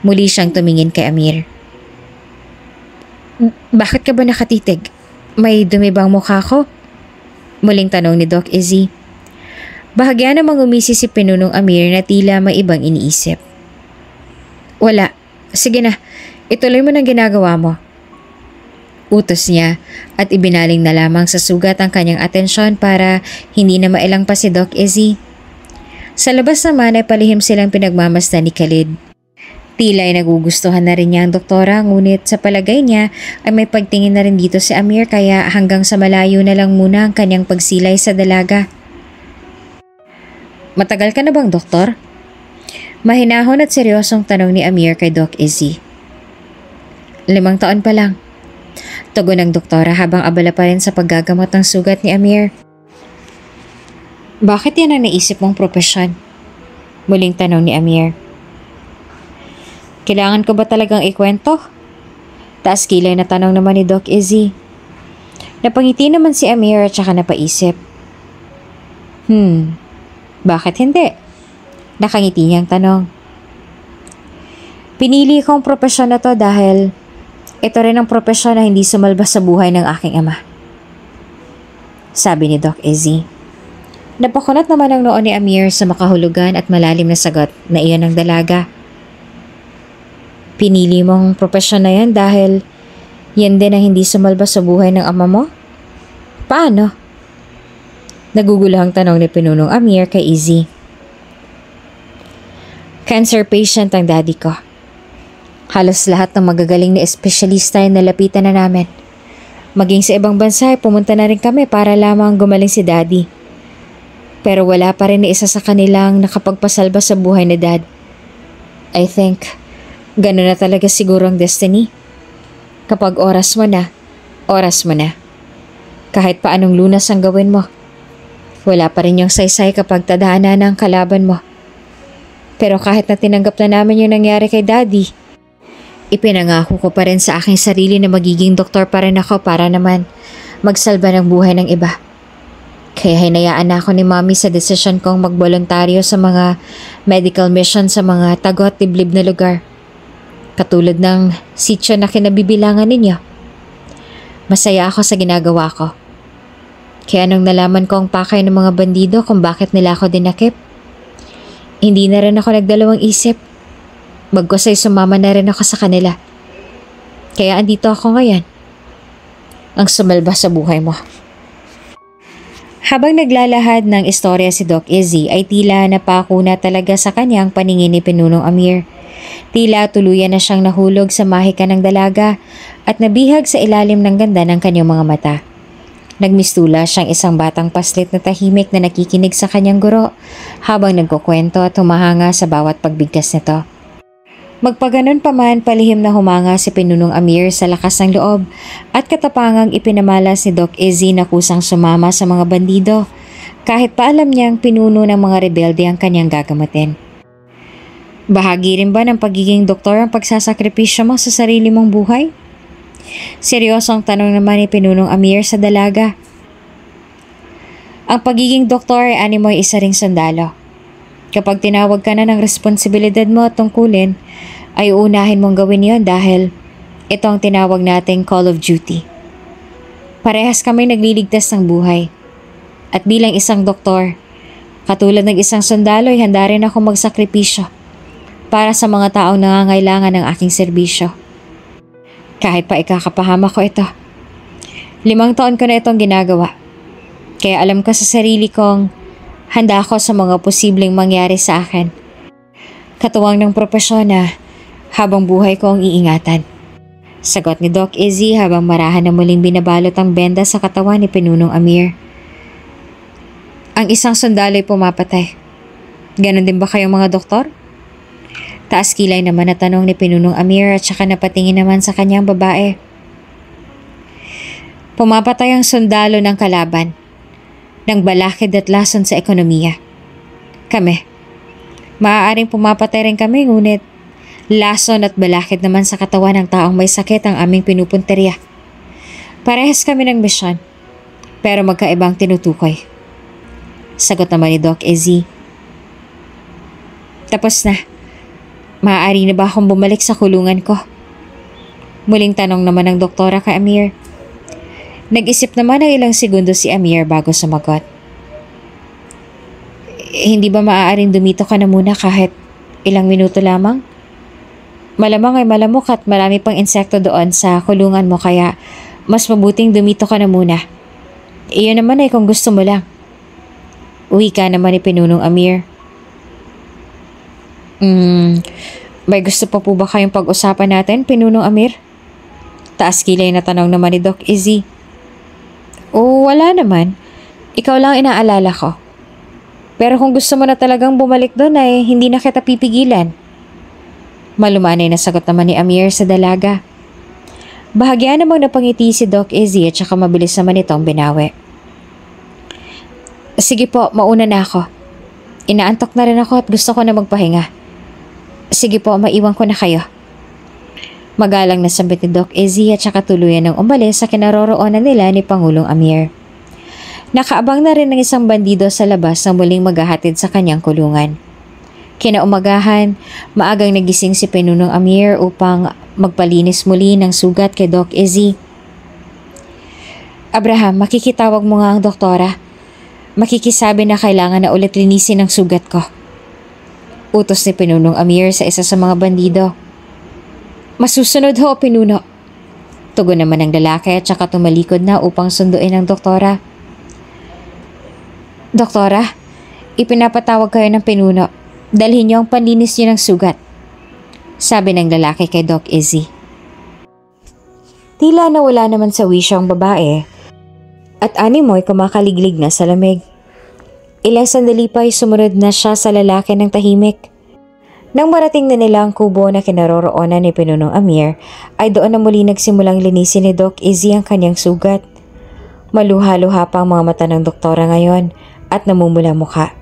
Muli siyang tumingin kay Amir. Bakit ka ba nakatitig? May dumi bang mukha ko? Muling tanong ni Doc Izzy. Bahagya namang umisi si Pinunong Amir na tila may ibang iniisip. Wala. Sige na, ituloy mo ng ginagawa mo. Utos niya at ibinaling na lamang sa sugat ang kanyang atensyon para hindi na mailang pa si Doc Izzy. Sa labas naman ay palihim silang pinagmamasdan ni Khalid. Tila ay nagugustuhan na rin niya ang doktora ngunit sa palagay niya ay may pagtingin na rin dito si Amir kaya hanggang sa malayo na lang muna ang kanyang pagsilay sa dalaga. Matagal ka na bang doktor? Mahinahon at seryosong tanong ni Amir kay Doc Izzy. 5 taon pa lang. Tugon ng doktora habang abala pa rin sa paggagamot ng sugat ni Amir. Bakit yan ang naisip mong propesyon? Muling tanong ni Amir. Kailangan ko ba talagang ikwento? Taas kilay na tanong naman ni Doc Izzy. Napangiti naman si Amir at saka napaisip. Bakit hindi? Nakangiti niyang tanong. Pinili kong propesyon na to dahil ito rin ang propesyon na hindi sumalba sa buhay ng aking ama. Sabi ni Doc Izzy. Napakunat naman ang noo ni Amir sa makahulugan at malalim na sagot na iyon ang dalaga. Pinili mong propesyon na yan dahil yan din ang hindi sumalba sa buhay ng ama mo? Paano? Naguguluhang tanong ni Pinunong Amir kay Izzy. Cancer patient ang daddy ko. Halos lahat ng magagaling na espesyalista ay nalapitan na namin. Maging sa ibang bansa ay pumunta na rin kami para lamang gumaling si daddy. Pero wala pa rin na isa sa kanilang nakapagpasalba sa buhay ni dad. I think gano'n na talaga siguro ang destiny. Kapag oras mo na, oras mo na. Kahit pa anong lunas ang gawin mo. Wala pa rin yung saysay kapag tadhana ng kalaban mo. Pero kahit na tinanggap na namin yung nangyari kay daddy, ipinangako ko pa rin sa aking sarili na magiging doktor pa rin ako para naman magsalba ng buhay ng iba. Kaya hinayaan na ako ni Mommy sa desisyon kong magboluntaryo sa mga medical mission sa mga tagot-tiblib na lugar. Katulad ng sityo na kinabibilangan ninyo. Masaya ako sa ginagawa ko. Kaya nung nalaman ko ang pakay ng mga bandido kung bakit nila ako dinakip, hindi na rin ako nagdalawang isip. Bagkus ay sumama na rin ako sa kanila. Kaya andito ako ngayon. Ang sumalba sa buhay mo. Habang naglalahad ng istorya si Doc Izzy ay tila napako na talaga sa kanyang paningin ni Pinunong Amir. Tila tuluyan na siyang nahulog sa mahika ng dalaga at nabihag sa ilalim ng ganda ng kanyang mga mata. Nagmistula siyang isang batang paslit na tahimik na nakikinig sa kanyang guro habang nagkukwento at humahanga sa bawat pagbigkas nito. Magpaganon pa man, palihim na humanga si Pinunong Amir sa lakas ng loob at katapangang ipinamalas ni Doc Izzy na kusang sumama sa mga bandido kahit pa alam niyang pinuno ng mga rebelde ang kanyang gagamatin. Bahagi rin ba ng pagiging doktor ang pagsasakripisyo mo sa sarili mong buhay? Seryosong tanong naman ni Pinunong Amir sa dalaga. Ang pagiging doktor ay animoy isa ring sundalo. Kapag tinawag ka na ng responsibilidad mo at tungkulin, ay uunahin mong gawin yon dahil ito ang tinawag nating Call of Duty. Parehas kami nagliligtas ng buhay. At bilang isang doktor, katulad ng isang sundalo ay handa rin ako magsakripisyo para sa mga taong nangangailangan ng aking serbisyo. Kahit pa ikakapahama ko ito. 5 taon ko na itong ginagawa. Kaya alam ko sa sarili kong handa ako sa mga posibleng mangyari sa akin. Katuwang ng propesyon na habang buhay ko ang iingatan. Sagot ni Doc Izzy habang marahan na muling binabalot ang benda sa katawan ni Pinunong Amir. Ang isang sundalo ay pumapatay. Ganon din ba kayong mga doktor? Taas kilay naman na tanong ni Pinunong Amir at saka napatingin naman sa kanyang babae. Pumapatay ang sundalo ng kalaban, ng balakid at lason sa ekonomiya. Kami, maaaring pumapatay rin kami ngunit lason at balakid naman sa katawan ng taong may sakit ang aming pinupunteriya. Parehas kami ng misyon, pero magkaibang tinutukoy. Sagot naman ni Doc Izzy. Tapos na. Maaari na ba akong bumalik sa kulungan ko? Muling tanong naman ng doktora kay Amir. Nag-isip naman ng ilang segundo si Amir bago sumagot. Hindi ba maaaring dumito ka na muna kahit ilang minuto lamang? Malamang ay malamok at marami pang insekto doon sa kulungan mo kaya mas mabuting dumito ka na muna. Iyon naman ay kung gusto mo lang. Uwi ka naman ni Pinunong Amir. May gusto pa po ba kayong pag-usapan natin, Pinunong Amir? Taas kilay na tanong naman ni Doc Izzy. Wala naman. Ikaw lang inaalala ko. Pero kung gusto mo na talagang bumalik doon ay hindi na kita pipigilan. Malumanay na sagot naman ni Amir sa dalaga. Bahagya namang napangiti si Doc Izzy at saka mabilis naman itong binawi. Sige po, mauna na ako. Inaantok na rin ako at gusto ko na magpahinga. Sige po, maiwan ko na kayo. Magalang na sambit ni Doc Izzy at saka tuluyan ng umalis sa kinaroroonan nila ni Pangulong Amir. Nakaabang na rin ng isang bandido sa labas na muling maghahatid sa kanyang kulungan. Kinaumagahan, maagang nagising si Pinunong Amir upang magpalinis muli ng sugat kay Doc Izzy. Abraham, makikitawag mo nga ang doktora. Makikisabi na kailangan na ulit linisin ang sugat ko. Utos ni Pinunong Amir sa isa sa mga bandido. Masusunod ho, Pinuno. Tugon naman ng lalaki at saka tumalikod na upang sunduin ang doktora. Doktora, ipinapatawag kayo ng Pinuno. Dalhin niyo ang panlinis niyo ng sugat. Sabi ng lalaki kay Doc Izzy. Tila nawala naman sa wisyo ang babae at animoy kumakaliglig na sa lamig. Ilang sandali pa ay sumunod na siya sa lalaki ng tahimik. Nang marating na nila ang kubo na kinaroroonan ni Pinunong Amir, ay doon na muli nagsimulang linisin ni Doc Izzy ang kanyang sugat. Maluha-luha pa ang mga mata ng doktora ngayon at namumula mukha.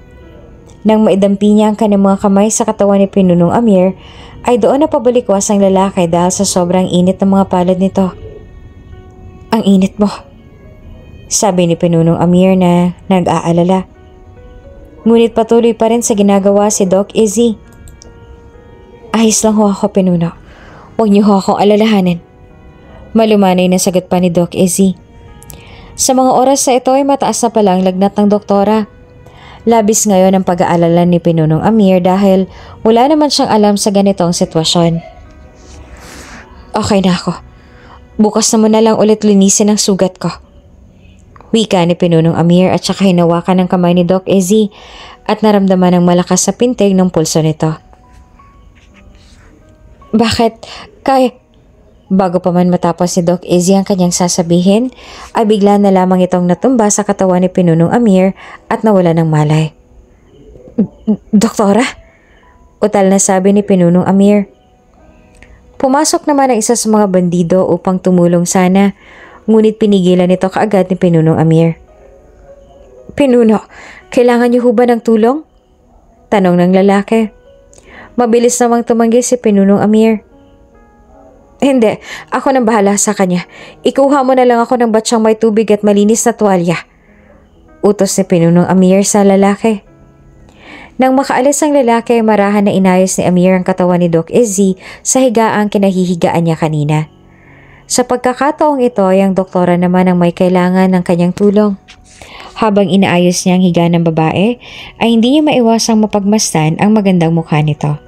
Nang maidampi niya ang kanyang mga kamay sa katawan ni Pinunong Amir, ay doon na pabalikwas ang lalaki dahil sa sobrang init ng mga palad nito. Ang init mo, sabi ni Pinunong Amir na nag-aalala. Ngunit patuloy pa rin sa ginagawa si Doc Izzy. Ayos lang ho ako, Pinuno. Huwag niyo ho akong alalahanin. Malumanay na sagot pa ni Doc Izzy. Sa mga oras na ito ay mataas na pala ang lagnat ng doktora. Labis ngayon ang pag-aalala ni Pinunong Amir dahil wala naman siyang alam sa ganitong sitwasyon. Okay na ako. Bukas na mo na lang ulit linisin ang sugat ko. Wika ni Pinunong Amir at saka hinawakan ng kamay ni Doc Izzy at naramdaman ng malakas sa pintig ng pulso nito. Bakit? Bago pa man matapos ni Doc Izzy ang kanyang sasabihin, ay bigla na lamang itong natumba sa katawan ni Pinunong Amir at nawala ng malay. Doktora? Utal na sabi ni Pinunong Amir. Pumasok naman ang isa sa mga bandido upang tumulong sana, ngunit pinigilan ito kaagad ni Pinunong Amir. Pinuno, kailangan niyo ho ba ng tulong? Tanong ng lalaki. Mabilis namang tumanggi si Pinunong Amir. Hindi, ako nang bahala sa kanya. Ikuha mo na lang ako ng batsyang may tubig at malinis na tuwalya. Utos ni Pinunong Amir sa lalaki. Nang makaalis ang lalaki, marahan na inayos ni Amir ang katawan ni Doc Izzy sa higaang kinahihigaan niya kanina. Sa pagkakataong ito ay ang doktora naman ang may kailangan ng kanyang tulong. Habang inaayos niya ang higa ng babae, ay hindi niya maiwasang mapagmasdan ang magandang mukha nito.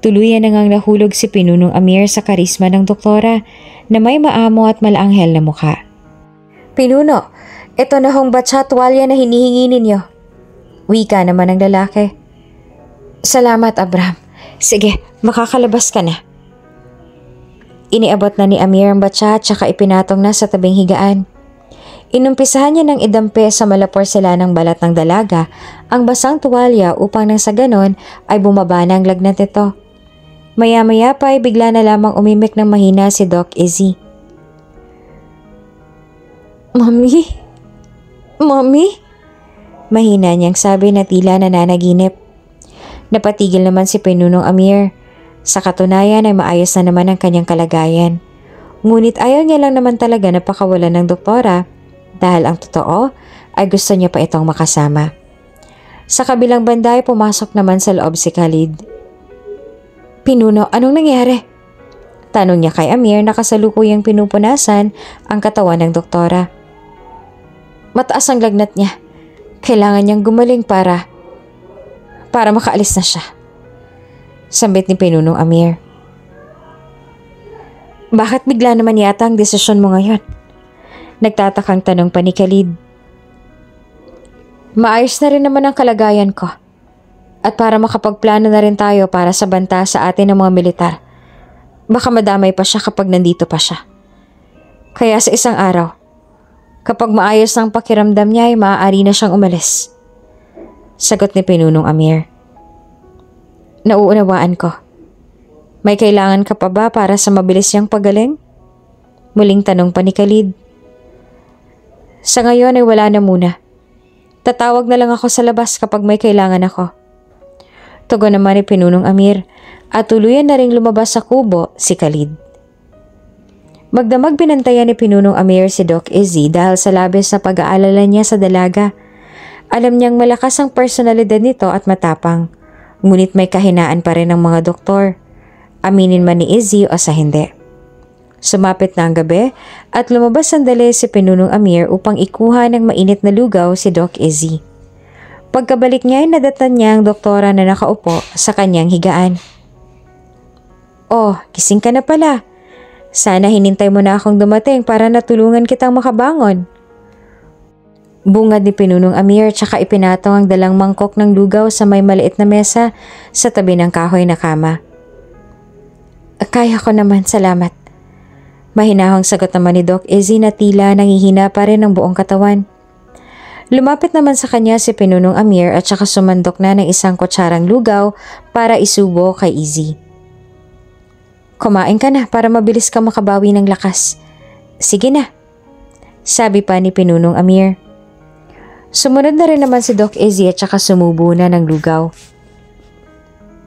Tuluyan na ngang nahulog si Pinunong Amir sa karisma ng doktora na may maamo at malaanghel na mukha. Pinuno, ito na hong batsa tuwalya na hinihingi ninyo. Wika naman ng lalaki. Salamat, Abraham. Sige, makakalabas ka na. Iniabot na ni Amir ang batsa at saka ipinatong na sa tabing higaan. Inumpisahan niya ng idampi sa malaporselanang balat ng dalaga ang basang tuwalya upang nang sa ganon ay bumaba na ang lagnat nito. Maya-maya pa ay bigla na lamang umimik ng mahina si Doc Izzy. Mommy? Mommy? Mahina niyang sabi na tila nananaginip. Napatigil naman si Pinunong Amir. Sa katunayan ay maayos na naman ang kanyang kalagayan. Ngunit ayaw niya lang naman talaga na pakawalan ng doktora dahil ang totoo ay gusto niya pa itong makasama. Sa kabilang banda ay pumasok naman sa loob si Khalid. Pinuno, anong nangyari? Tanong niya kay Amir na kasalukuyang pinupunasan ang katawan ng doktora. Mataas ang lagnat niya. Kailangan niyang gumaling para makaalis na siya. Sambit ni Pinunong Amir. Bakit bigla naman yata ang desisyon mo ngayon? Nagtatakang tanong pa ni Khalid. Maayos na rin naman ang kalagayan ko. At para makapagplano na rin tayo para sa banta sa atin ng mga militar. Baka madamay pa siya kapag nandito pa siya. Kaya sa isang araw, kapag maayos ang pakiramdam niya ay maaari na siyang umalis. Sagot ni Pinunong Amir. Nauunawaan ko. May kailangan ka pa ba para sa mabilis niyang pagaling? Muling tanong pa ni Khalid. Sa ngayon ay wala na muna. Tatawag na lang ako sa labas kapag may kailangan ako. Tugon naman ni Pinunong Amir at tuluyan na ring lumabas sa kubo si Khalid. Magdamag binantayan ni Pinunong Amir si Doc Izzy dahil sa labis na pag-aalala niya sa dalaga. Alam niyang malakas ang personalidad nito at matapang, ngunit may kahinaan pa rin ang mga doktor. Aminin man ni Izzy o sa hindi. Sumapit na ang gabi at lumabas sandali si Pinunong Amir upang ikuha ng mainit na lugaw si Doc Izzy. Pagkabalik niya ay nadatan niya ang doktora na nakaupo sa kanyang higaan. "Oh, gising ka na pala. Sana hinintay mo na akong dumating para natulungan kitang makabangon." Bungad ni Pinunong Amir tsaka ipinatong ang dalang mangkok ng lugaw sa may maliit na mesa sa tabi ng kahoy na kama. "Kaya ko naman, salamat." Mahinahong sagot naman ni Doc Izzy na tila nangihina pa rin ang buong katawan. Lumapit naman sa kanya si Pinunong Amir at saka sumandok na ng isang kutsarang lugaw para isubo kay Izzy. "Kumain ka na para mabilis ka makabawi ng lakas." "Sige na," sabi pa ni Pinunong Amir. Sumunod na rin naman si Doc Izzy at saka sumubo na ng lugaw.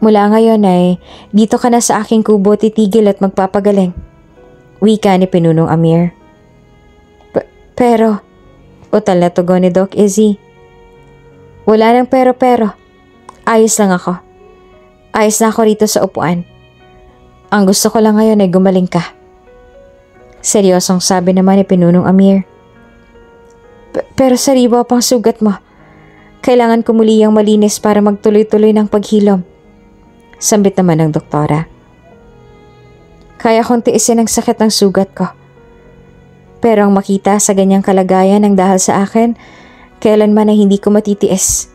"Mula ngayon ay dito ka na sa aking kubo titigil at magpapagaling," wika ni Pinunong Amir. Pero, utal na tugon ni Doc Izzy. "Wala nang pero. Ayos lang ako. Ayos na ako rito sa upuan. Ang gusto ko lang ngayon ay gumaling ka." Seryosong sabi naman ni Pinunong Amir. Pero sariwa pang sugat mo. Kailangan ko muliyang malinis para magtuloy-tuloy ng paghilom." Sambit naman ng doktora. "Kaya kong tiisin ang sakit ng sugat ko. Pero ang makita sa ganyang kalagayan ng dahil sa akin, kailanman ay hindi ko matitiis.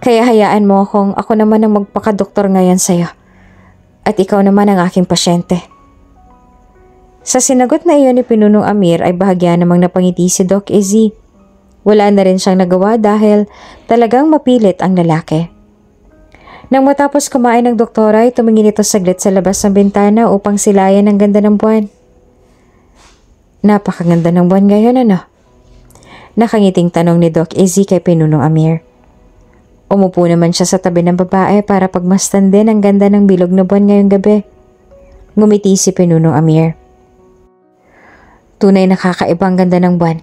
Kaya hayaan mo akong ako naman ang magpakadoktor ngayon sa'yo. At ikaw naman ang aking pasyente." Sa sinagot na iyon ni Pinunong Amir ay bahagya namang napangiti si Doc Izzy. Wala na rin siyang nagawa dahil talagang mapilit ang lalaki. Nang matapos kumain ng doktora ay tumingin ito saglit sa labas ng bintana upang silayan ang ganda ng buwan. "Napakaganda ng buwan ngayon, ano?" Nakangiting tanong ni Doc Izzy kay Pinunong Amir. Umupo naman siya sa tabi ng babae para pagmasdan din ang ganda ng bilog na buwan ngayong gabi. Ngumiti si Pinunong Amir. "Tunay nakakaibang ganda ng buwan.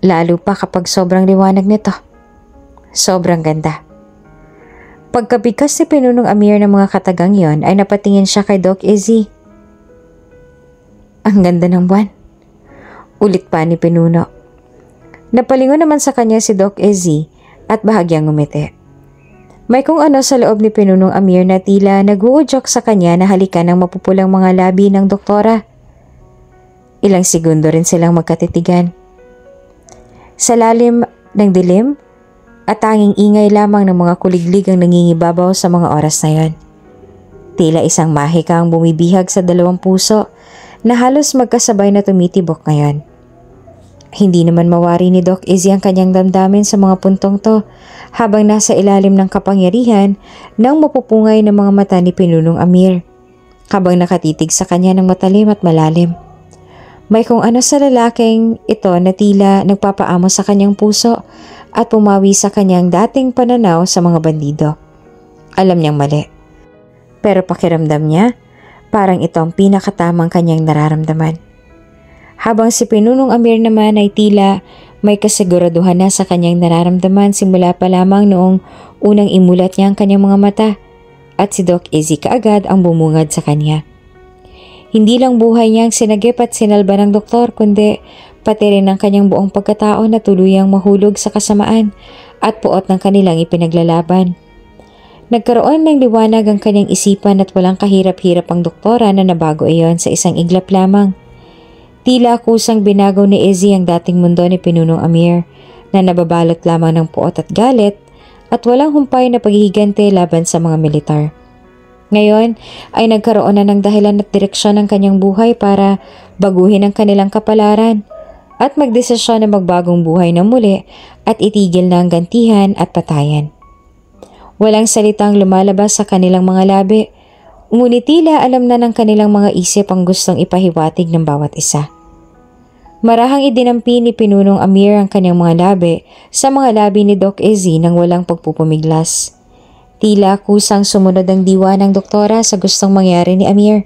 Lalo pa kapag sobrang liwanag nito. Sobrang ganda." Pagkabigkas si Pinunong Amir ng mga katagang yon ay napatingin siya kay Doc Izzy. "Ang ganda ng buwan." Ulit pa ni Pinuno. Napalingon naman sa kanya si Doc Izzy at bahagyang ngumiti. May kung ano sa loob ni Pinunong Amir na tila nag-uudyok sa kanya na halikan ng mapupulang mga labi ng doktora. Ilang segundo rin silang magkatitigan. Sa lalim ng dilim at tanging ingay lamang ng mga kuliglig ang nangingibabaw sa mga oras na yon. Tila isang mahika ang bumibihag sa dalawang puso na halos magkasabay na tumitibok ngayon. Hindi naman mawari ni Doc Izzy ang kanyang damdamin sa mga puntong to habang nasa ilalim ng kapangyarihan ng mapupungay ng mga mata ni Pinunong Amir habang nakatitig sa kanya ng matalim at malalim. May kung ano sa lalaking ito na tila nagpapaamo sa kanyang puso at pumawi sa kanyang dating pananaw sa mga bandido. Alam niyang mali. Pero pakiramdam niya, parang ito ang pinakatamang kanyang nararamdaman. Habang si Pinunong Amir naman ay tila may kasiguraduhan na sa kanyang nararamdaman simula pa lamang noong unang imulat niya ang kanyang mga mata at si Doc Izzy kaagad ang bumungad sa kanya. Hindi lang buhay niya ang sinagip at sinalba ng doktor kundi pati rin ang kanyang buong pagkatao na tuluyang mahulog sa kasamaan at puot ng kanilang ipinaglalaban. Nagkaroon ng liwanag ang kanyang isipan at walang kahirap-hirap ang doktora na nabago iyon sa isang iglap lamang. Tila kusang binago ni Izzy ang dating mundo ni Pinunong Amir na nababalot lamang ng puot at galit at walang humpay na paghihigante laban sa mga militar. Ngayon ay nagkaroon na ng dahilan at direksyon ng kanyang buhay para baguhin ang kanilang kapalaran at magdesisyon na magbagong buhay na muli at itigil na ang gantihan at patayan. Walang salitang lumalabas sa kanilang mga labi, ngunit tila alam na ng kanilang mga isip ang gustong ipahiwatig ng bawat isa. Marahang idinampi ni Pinunong Amir ang kanyang mga labi sa mga labi ni Doc Izzy nang walang pagpupumiglas. Tila kusang sumunod ang diwa ng doktora sa gustong mangyari ni Amir.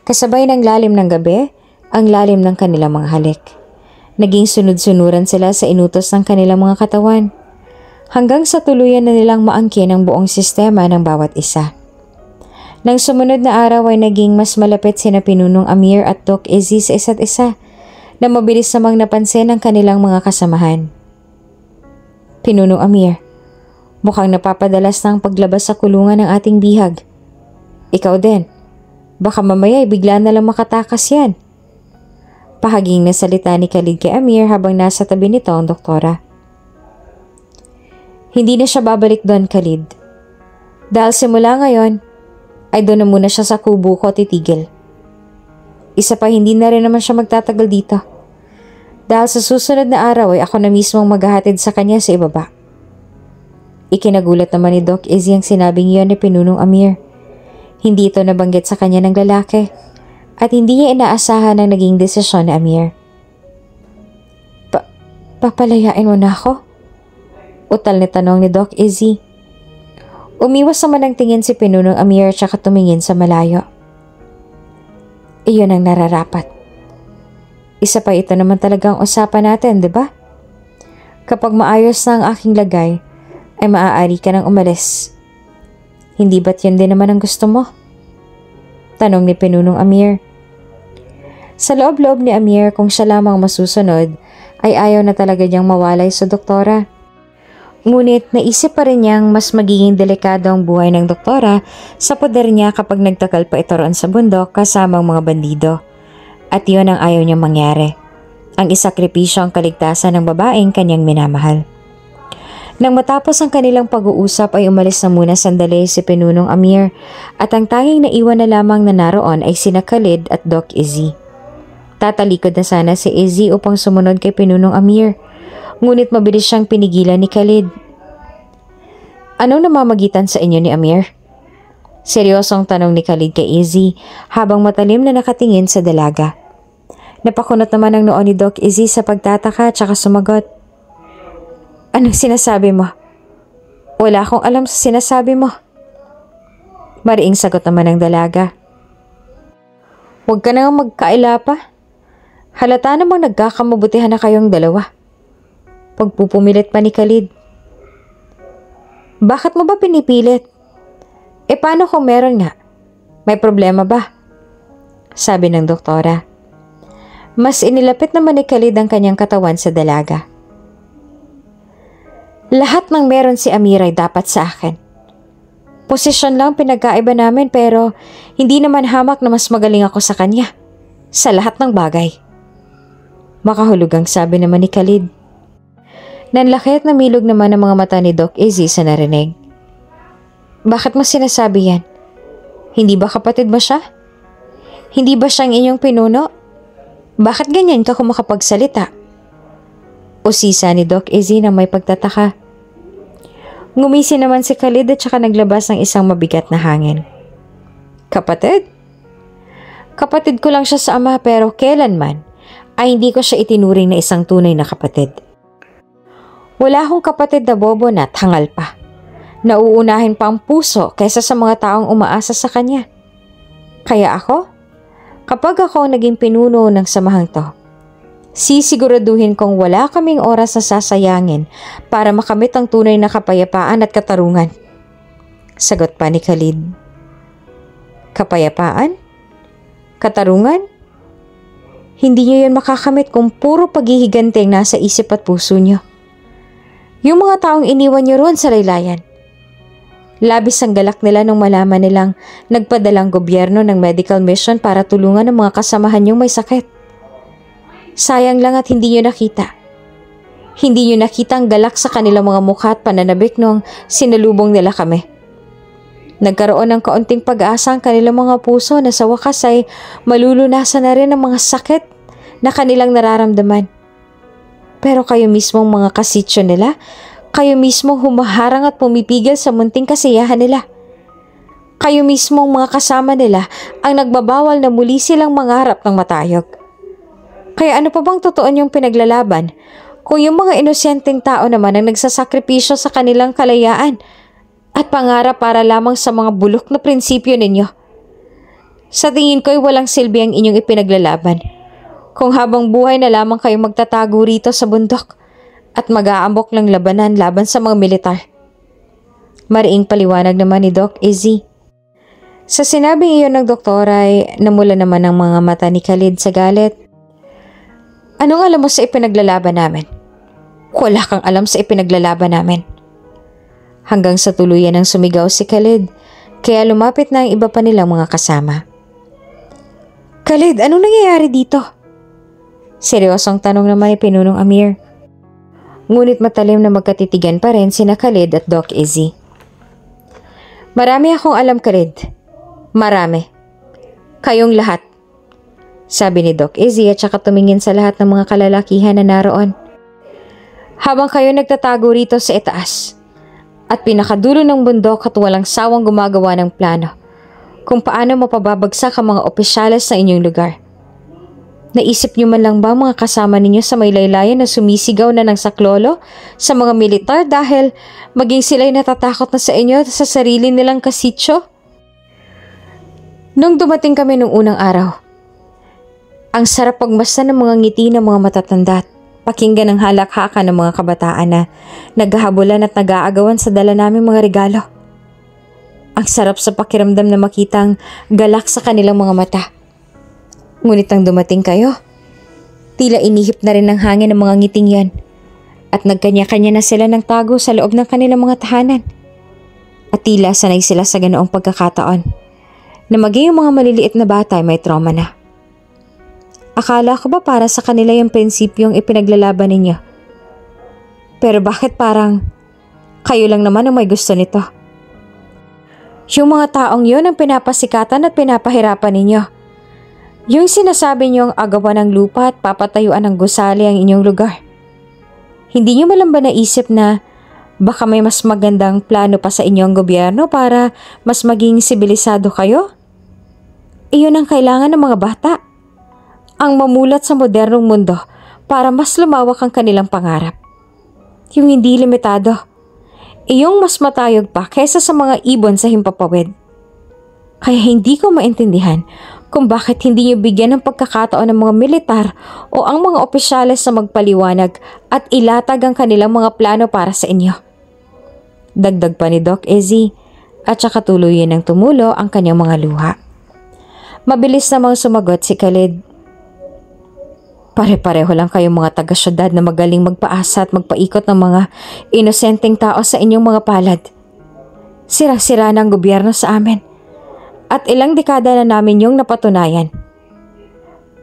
Kasabay ng lalim ng gabi, Ang lalim ng kanilang mga halik. Naging sunod-sunuran sila sa inutos ng kanilang mga katawan. Hanggang sa tuluyan na nilang maangkin ang buong sistema ng bawat isa. Nang sumunod na araw ay naging mas malapit sina Pinunong Amir at Doc Izzy sa isa't isa na mabilis namang napansin ang kanilang mga kasamahan. Pinunong Amir, mukhang napapadalas na ang paglabas sa kulungan ng ating bihag. Ikaw din, baka mamaya ay bigla na lang makatakas yan. Pahaging na salita ni Khalid kay Amir habang nasa tabi nito ang doktora. Hindi na siya babalik doon, Khalid. Dahil simula ngayon, ay doon na muna siya sa kubo ko titigil. Isa pa, hindi na rin naman siya magtatagal dito. Dahil sa susunod na araw ay ako na mismong maghahatid sa kanya sa ibaba. Ikinagulat naman ni Doc Izzy ang sinabing iyon ni Pinunong Amir. Hindi ito nabanggit sa kanya ng lalaki at hindi niya inaasahan ang naging desisyon ni Amir. Papalayain mo na ako? Utal na tanong ni Doc Izzy. Umiwas naman ang tingin si Pinunong Amir at saka tumingin sa malayo. Iyon ang nararapat. Isa pa ito naman talagang usapan natin, di ba? Kapag maayos na ang aking lagay, ay maaari ka nang umalis. Hindi ba't yun din naman ang gusto mo? Tanong ni Pinunong Amir. Sa loob-loob ni Amir kung siya lamang masusunod, ay ayaw na talaga niyang mawalay sa doktora. Ngunit naisip pa rin niyang mas magiging delikado ang buhay ng doktora sa poder niya kapag nagtakal pa ito roon sa bundok kasama ang mga bandido. At yun ang ayaw niyang mangyari. Ang isakripisyo ang kaligtasan ng babaeng kanyang minamahal. Nang matapos ang kanilang pag-uusap ay umalis na muna sandali si Pinunong Amir at ang tanging naiwan na lamang na naroon ay sina Khalid at Doc Izzy. Tatalikod na sana si Izzy upang sumunod kay Pinunong Amir. Ngunit mabilis siyang pinigilan ni Khalid. Anong namamagitan sa inyo ni Amir? Seryosong tanong ni Khalid kay Izzy habang matalim na nakatingin sa dalaga. Napakunot naman ang noo ni Doc Izzy sa pagtataka at saka sumagot. Anong sinasabi mo? Wala akong alam sa sinasabi mo. Mariing sagot naman ng dalaga. Huwag ka nang magkaila pa. Halata namang nagkakamabutihan na kayong dalawa. Pagpupumilit pa ni Khalid. Bakit mo ba pinipilit? Paano kung meron nga? May problema ba? Sabi ng doktora. Mas inilapit naman ni Khalid ang kanyang katawan sa dalaga. Lahat ng meron si Amir ay dapat sa akin. Posisyon lang pinagkaiba namin pero hindi naman hamak na mas magaling ako sa kanya. Sa lahat ng bagay. Makahulugang sabi naman ni Khalid. Nanlaki at namilog naman ang mga mata ni Doc Izzy sa narinig. Bakit mo sinasabi yan? Hindi ba kapatid mo siya? Hindi ba siyang inyong pinuno? Bakit ganyan ka kung makapagsalita? Usisa ni Doc Izzy na may pagtataka. Ngumisi naman si Khalid at saka naglabas ng isang mabigat na hangin. Kapatid? Kapatid ko lang siya sa ama pero kailanman ay hindi ko siya itinuring na isang tunay na kapatid. Wala akong kapatid na bobo na at hangal pa. Nauunahin pa ang puso kaysa sa mga taong umaasa sa kanya. Kaya ako, kapag ako naging pinuno ng samahang to, sisiguraduhin kong wala kaming oras na sasayangin para makamit ang tunay na kapayapaan at katarungan. Sagot pa ni Khalid. Kapayapaan? Katarungan? Hindi niyo yan makakamit kung puro paghihigante ang nasa isip at puso niyo. Yung mga taong iniwan niyo roon sa laylayan. Labis ang galak nila nung malaman nilang nagpadalang gobyerno ng medical mission para tulungan ang mga kasamahan niyong may sakit. Sayang lang at hindi niyo nakita. Hindi niyo nakita ang galak sa kanilang mga mukha at pananabik nung sinalubong nila kami. Nagkaroon ng kaunting pag-asa ang kanilang mga puso na sa wakas ay malulunasan na rin ang mga sakit na kanilang nararamdaman. Pero kayo mismong mga kasitso nila, kayo mismong humaharang at pumipigil sa munting kasiyahan nila. Kayo mismong mga kasama nila ang nagbabawal na muli silang mangarap ng matayog. Kaya ano pa bang totoo niyong pinaglalaban kung yung mga inosyenteng tao naman ang nagsasakripisyo sa kanilang kalayaan at pangarap para lamang sa mga bulok na prinsipyo ninyo? Sa tingin ko'y walang silbi ang inyong ipinaglalaban Kung habang buhay na lamang kayo magtatago rito sa bundok at mag-aambok ng labanan laban sa mga militar. Mariing paliwanag naman ni Doc Izzy. Sa sinabing iyon ng doktor ay namula naman ang mga mata ni Khalid sa galit. Anong alam mo sa ipinaglalaban namin? Wala kang alam sa ipinaglalaban namin. Hanggang sa tuluyan ng sumigaw si Khalid, kaya lumapit na ang iba pa nilang mga kasama. Khalid, anong nangyayari dito? Seryosong tanong naman ni Pinunong Amir. Ngunit matalim na magkatitigan pa rin sina Khalid at Doc Izzy. Marami akong alam, Khalid. Marami. Kayong lahat. Sabi ni Doc Izzy at saka tumingin sa lahat ng mga kalalakihan na naroon. Habang kayo nagtatago rito sa itaas at pinakadulo ng bundok at walang sawang gumagawa ng plano kung paano mapababagsak ang mga opisyales sa inyong lugar. Naisip niyo man lang ba mga kasama ninyo sa may laylayan na sumisigaw na ng saklolo sa mga militar dahil maging sila'y natatakot na sa inyo sa sarili nilang kasitso? Nung dumating kami nung unang araw, ang sarap pagmasdan ng mga ngiti ng mga matatanda at pakinggan ang halakhakan ng mga kabataan na naghahabulan at nag-aagawan sa dala naming mga regalo. Ang sarap sa pakiramdam na makitang galak sa kanilang mga mata. Ngunit nang dumating kayo, tila inihip na rin ng hangin ng mga ngiting yan at nagkanya-kanya na sila ng tago sa loob ng kanilang mga tahanan. At tila sanay sila sa ganoong pagkakataon na maging yung mga maliliit na bata ay may trauma na. Akala ko ba para sa kanila yung prinsipyong ipinaglalaban ninyo? Pero bakit parang kayo lang naman ang may gusto nito? Yung mga taong yun ang pinapasikatan at pinapahirapan ninyo. Yung sinasabi niyong agawan ng lupa at papatayuan ng gusali ang inyong lugar. Hindi niyo malang ba naisip na baka may mas magandang plano pa sa inyong gobyerno para mas maging sibilisado kayo? Iyon ang kailangan ng mga bata. Ang mamulat sa modernong mundo para mas lumawak ang kanilang pangarap. Yung hindi limitado. Iyong mas matayog pa kaysa sa mga ibon sa himpapawid. Kaya hindi ko maintindihan kung bakit hindi niyo bigyan ng pagkakataon ng mga militar o ang mga opisyales na magpaliwanag at ilatag ang kanilang mga plano para sa inyo. Dagdag pa ni Doc Izzy at saka tuluyan ng tumulo ang kanyang mga luha. Mabilis namang sumagot si Khalid. Pare-pareho lang kayong mga taga-syudad na magaling magpaasa at magpaikot ng mga inosenteng tao sa inyong mga palad. Sirang-sira ng gobyerno sa amin. At ilang dekada na namin yung napatunayan.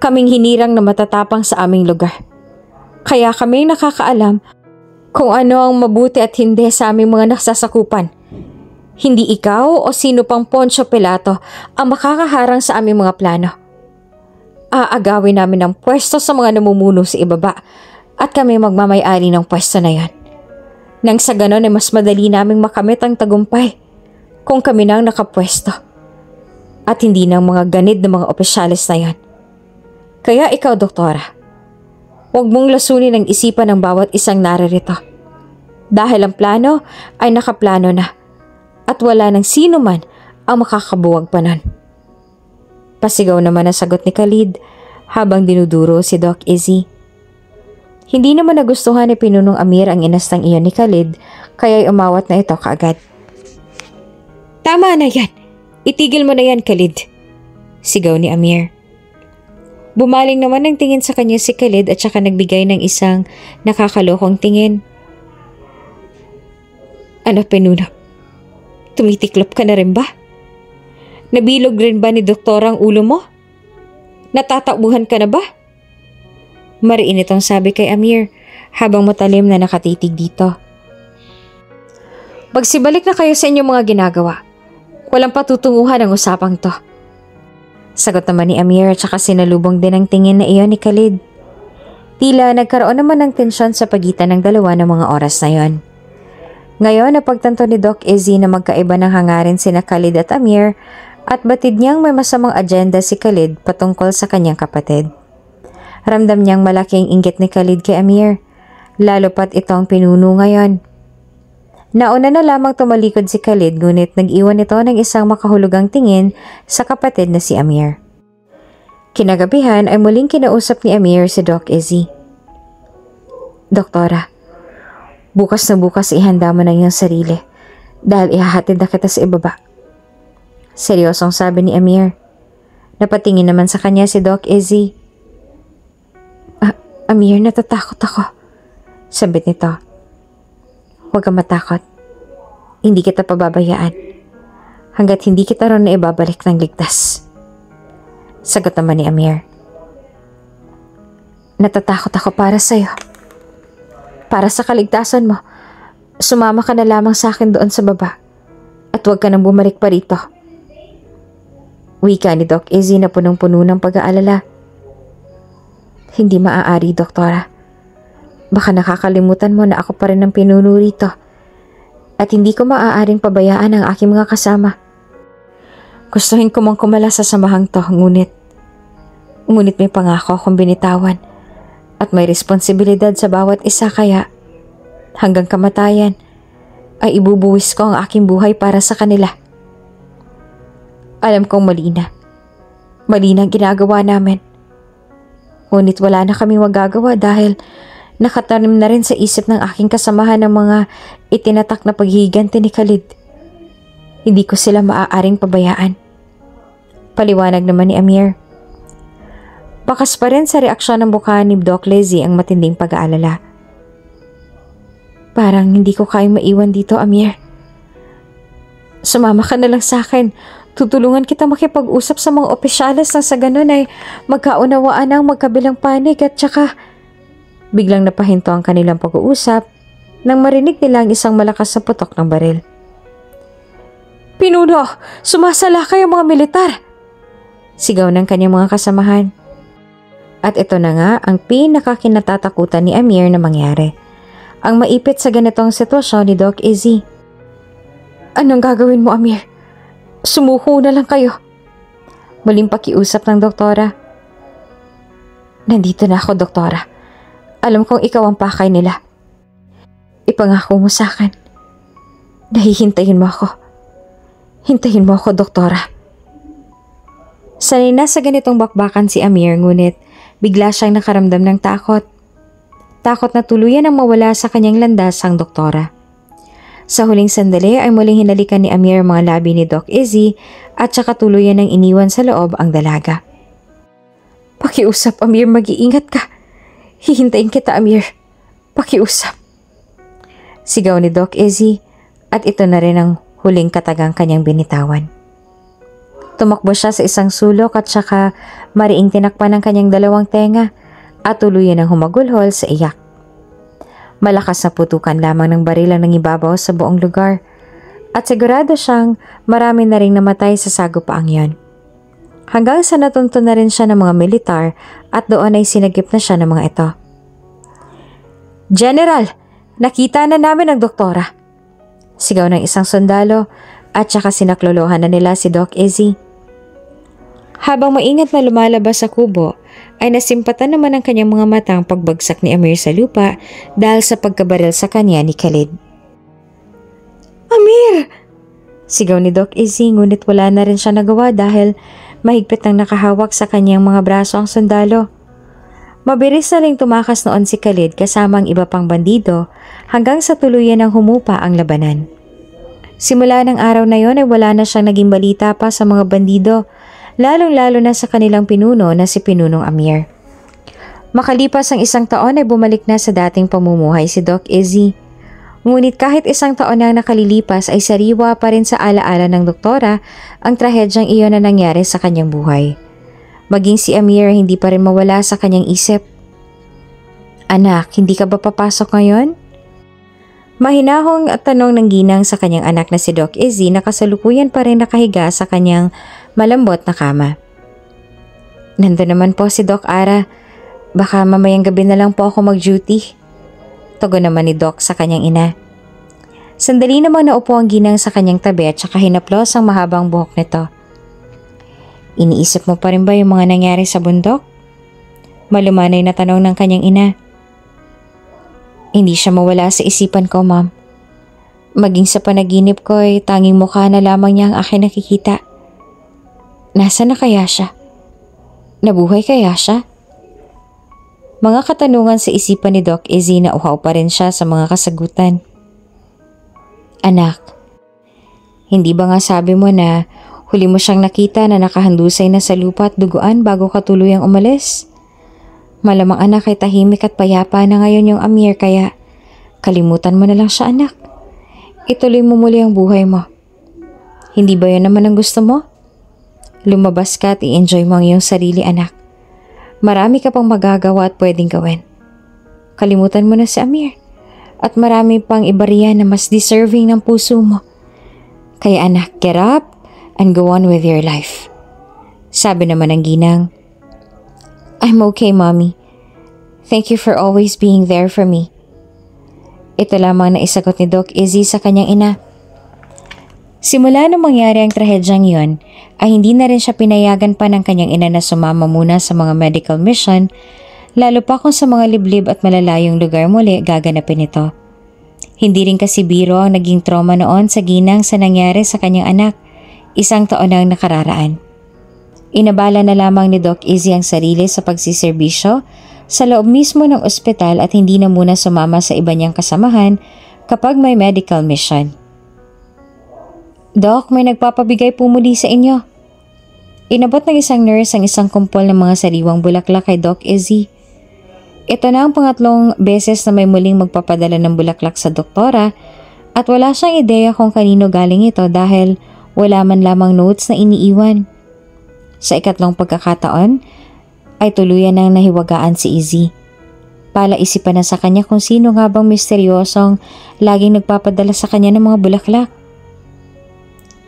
Kaming hinirang na matatapang sa aming lugar. Kaya kaming nakakaalam kung ano ang mabuti at hindi sa aming mga nasasakupan. Hindi ikaw o sino pang Poncio Pilato ang makakaharang sa aming mga plano. Aagawin namin ang pwesto sa mga namumuno sa ibaba at kami magmamay-ari ng pwesto na yan. Nang sa ganon ay mas madali naming makamit ang tagumpay kung kami nang nakapwesto. At hindi ng mga ganid ng mga opisyalis na yan. Kaya ikaw, doktora, huwag mong lasunin ang isipan ng bawat isang naririto. Dahil ang plano ay nakaplano na at wala nang sino man ang makakabuwag pa nun. Pasigaw naman ang sagot ni Khalid habang dinuduro si Doc Izzy. Hindi naman nagustuhan ni Pinunong Amir ang inastang iyon ni Khalid kaya'y umawat na ito kaagad. Tama na yan! Itigil mo na yan, Khalid! Sigaw ni Amir. Bumaling naman ng tingin sa kanya si Khalid at saka nagbigay ng isang nakakalokong tingin. Ano, Pinuno? Tumitiklop ka na rin ba? Nabilog rin ba ni doktora ang ulo mo? Natatakbuhan ka na ba? Mariin itong sabi kay Amir habang matalim na nakatitig dito. Magsibalik na kayo sa inyong mga ginagawa. Walang patutunguhan ang usapang to. Sagot naman ni Amir at saka sinalubong din ang tingin na iyon ni Khalid. Tila nagkaroon naman ng tensyon sa pagitan ng dalawa ng mga oras na yon. Ngayon napagtanto ni Doc Izzy na magkaiba ng hangarin sina Khalid at Amir at batid niyang may masamang agenda si Khalid patungkol sa kanyang kapatid. Ramdam niyang malaking inggit ni Khalid kay Amir, lalo pat itong pinuno ngayon. Nauna na lamang tumalikod si Khalid ngunit nag-iwan ito ng isang makahulugang tingin sa kapatid na si Amir. Kinagabihan ay muling kinausap ni Amir si Doc Izzy. Doktora, bukas na bukas ihanda mo na iyong sarili dahil ihahatid na kita sa ibaba. Seryosong sabi ni Amir. Napatingin naman sa kanya si Doc Izzy. Amir, natatakot ako. Sabit nito. Huwag kang matakot. Hindi kita pababayaan hanggat hindi kita ron na ibabalik ng ligtas. Sagot naman ni Amir. Natatakot ako para sa'yo. Para sa kaligtasan mo, sumama ka na lamang sa akin doon sa baba at huwag ka nang bumalik pa rito. Wika ni Doc Izzy na punong-puno ng pag-aalala. Hindi maaari, Doktora. Baka nakakalimutan mo na ako pa rin ang pinuno rito at hindi ko maaaring pabayaan ang aking mga kasama. Gustuhin ko mang kumala sa samahang to, ngunit may pangako akong binitawan at may responsibilidad sa bawat isa, kaya hanggang kamatayan ay ibubuwis ko ang aking buhay para sa kanila. Alam kong mali na ang ginagawa namin. Ngunit wala na kaming magagawa dahil nakatanim na rin sa isip ng aking kasamahan ng mga itinatak na paghihiganti ni Khalid. Hindi ko sila maaaring pabayaan. Paliwanag naman ni Amir. Bakas pa rin sa reaksyon ng mukha ni Doc Lizzie ang matinding pag-aalala. Parang hindi ko kayang maiwan dito, Amir. Sumama ka na lang sa akin. Tutulungan kita makipag-usap sa mga opisyalis na sa ganun ay magkaunawaan ang magkabilang panig at saka biglang napahinto ang kanilang pag-uusap nang marinig nila ang isang malakas na putok ng baril. Pinuno! Sumasala kayo mga militar! Sigaw ng kanyang mga kasamahan. At ito na nga ang pinakakinatatakutan ni Amir na mangyari. Ang maipit sa ganitong sitwasyon ni Doc Izzy. Anong gagawin mo, Amir? Sumuko na lang kayo. Muling pakiusap ng doktora. Nandito na ako, Doktora. Alam kong ikaw ang pakay nila. Ipangako mo sa akin. Nahihintayin mo ako. Hintayin mo ako, Doktora. Sanay na sa ganitong bakbakan si Amir, ngunit bigla siyang nakaramdam ng takot. Takot na tuluyan ang mawala sa kanyang landas ang doktora. Sa huling sandali ay muling hinalikan ni Amir ang mga labi ni Doc Izzy at saka tuluyan ng iniwan sa loob ang dalaga. Pakiusap, Amir, mag-iingat ka. Hihintayin kita, Amir. Pakiusap. Sigaw ni Doc Izzy at ito na rin ang huling katagang kanyang binitawan. Tumakbo siya sa isang sulok at saka mariing tinakpan ng kanyang dalawang tenga at tuluyan ang humagulhol sa iyak. Malakas na putukan lamang ng baril ang nangibabaw sa buong lugar at sigurado siyang marami na ring namatay sa sagupaang yon. Hanggang sa natunto na rin siya ng mga militar at doon ay sinagip na siya ng mga ito. General, nakita na namin ang doktora. Sigaw ng isang sundalo at saka sinaklolohan na nila si Doc Izzy. Habang maingat na lumalabas sa kubo, ay nasimpatan naman ang kanyang mga mata ang pagbagsak ni Amir sa lupa dahil sa pagkabaril sa kanya ni Khalid. Amir! Sigaw ni Doc Izzy, ngunit wala na rin siya nagawa dahil mahigpit nang nakahawak sa kanyang mga braso ang sundalo. Mabilis na ring tumakas noon si Khalid kasama ang iba pang bandido hanggang sa tuluyan ng humupa ang labanan. Simula ng araw na yon ay wala na siyang naging balita pa sa mga bandido, lalong-lalo na sa kanilang pinuno na si Pinunong Amir. Makalipas ang isang taon ay bumalik na sa dating pamumuhay si Doc Izzy. Ngunit kahit isang taon na nakalilipas ay sariwa pa rin sa alaala ng doktora ang trahedyang iyon na nangyari sa kanyang buhay. Maging si Amir hindi pa rin mawala sa kanyang isip. Anak, hindi ka ba papasok ngayon? Mahinahong at tanong ng ginang sa kanyang anak na si Doc Izzy na kasalukuyan pa rin nakahiga sa kanyang malambot na kama. Nandun naman po si Doc Ara. Baka mamayang gabi na lang po ako mag-duty. Tugon naman ni Doc sa kanyang ina. Sandali namang naupo ang ginang sa kanyang tabi at saka hinaplos ang mahabang buhok nito. Iniisip mo pa rin ba yung mga nangyari sa bundok? Malumanay na tanong ng kanyang ina. Hindi siya mawala sa isipan ko, Ma'am. Maging sa panaginip ko ay tanging mukha na lamang niya ang aking nakikita. Nasaan na kaya siya? Nabuhay kaya siya? Mga katanungan sa isipan ni Doc Izzy na uhaw pa rin siya sa mga kasagutan. Anak, hindi ba nga sabi mo na huli mo siyang nakita na nakahandusay na sa lupa at duguan bago ka tuluyang umalis? Malamang anak ay tahimik at payapa na ngayon yung Amir kaya kalimutan mo na lang siya anak. Ituloy mo muli ang buhay mo. Hindi ba yan naman ang gusto mo? Lumabas ka at i-enjoy mo ang iyong sarili anak. Marami ka pang magagawa at pwedeng gawin. Kalimutan mo na si Amir. At marami pang iba riyan na mas deserving ng puso mo. Kaya anak, get up and go on with your life. Sabi naman ng ginang, I'm okay, Mommy. Thank you for always being there for me. Ito lamang na isagot ni Doc Izzy sa kanyang ina. Simula nung mangyari ang trahedyang yun, ay hindi na rin siya pinayagan pa ng kanyang ina na sumama muna sa mga medical mission, lalo pa kung sa mga liblib at malalayong lugar muli gaganapin ito. Hindi rin kasi biro ang naging trauma noon sa ginang sa nangyari sa kanyang anak, 1 taon ang nakararaan. Inabala na lamang ni Doc Izzy ang sarili sa pagsiservisyo sa loob mismo ng ospital at hindi na muna sumama sa iba niyang kasamahan kapag may medical mission. Doc, may nagpapabigay po muli sa inyo. Inabot ng isang nurse ang isang kumpol ng mga sariwang bulaklak kay Doc Izzy. Ito na ang pangatlong beses na may muling magpapadala ng bulaklak sa doktora at wala siyang ideya kung kanino galing ito dahil wala man lamang notes na iniiwan. Sa ikatlong pagkakataon ay tuluyan nang nahiwagaan si Izzy. Palaisipan na sa kanya kung sino nga bang misteryosong laging nagpapadala sa kanya ng mga bulaklak.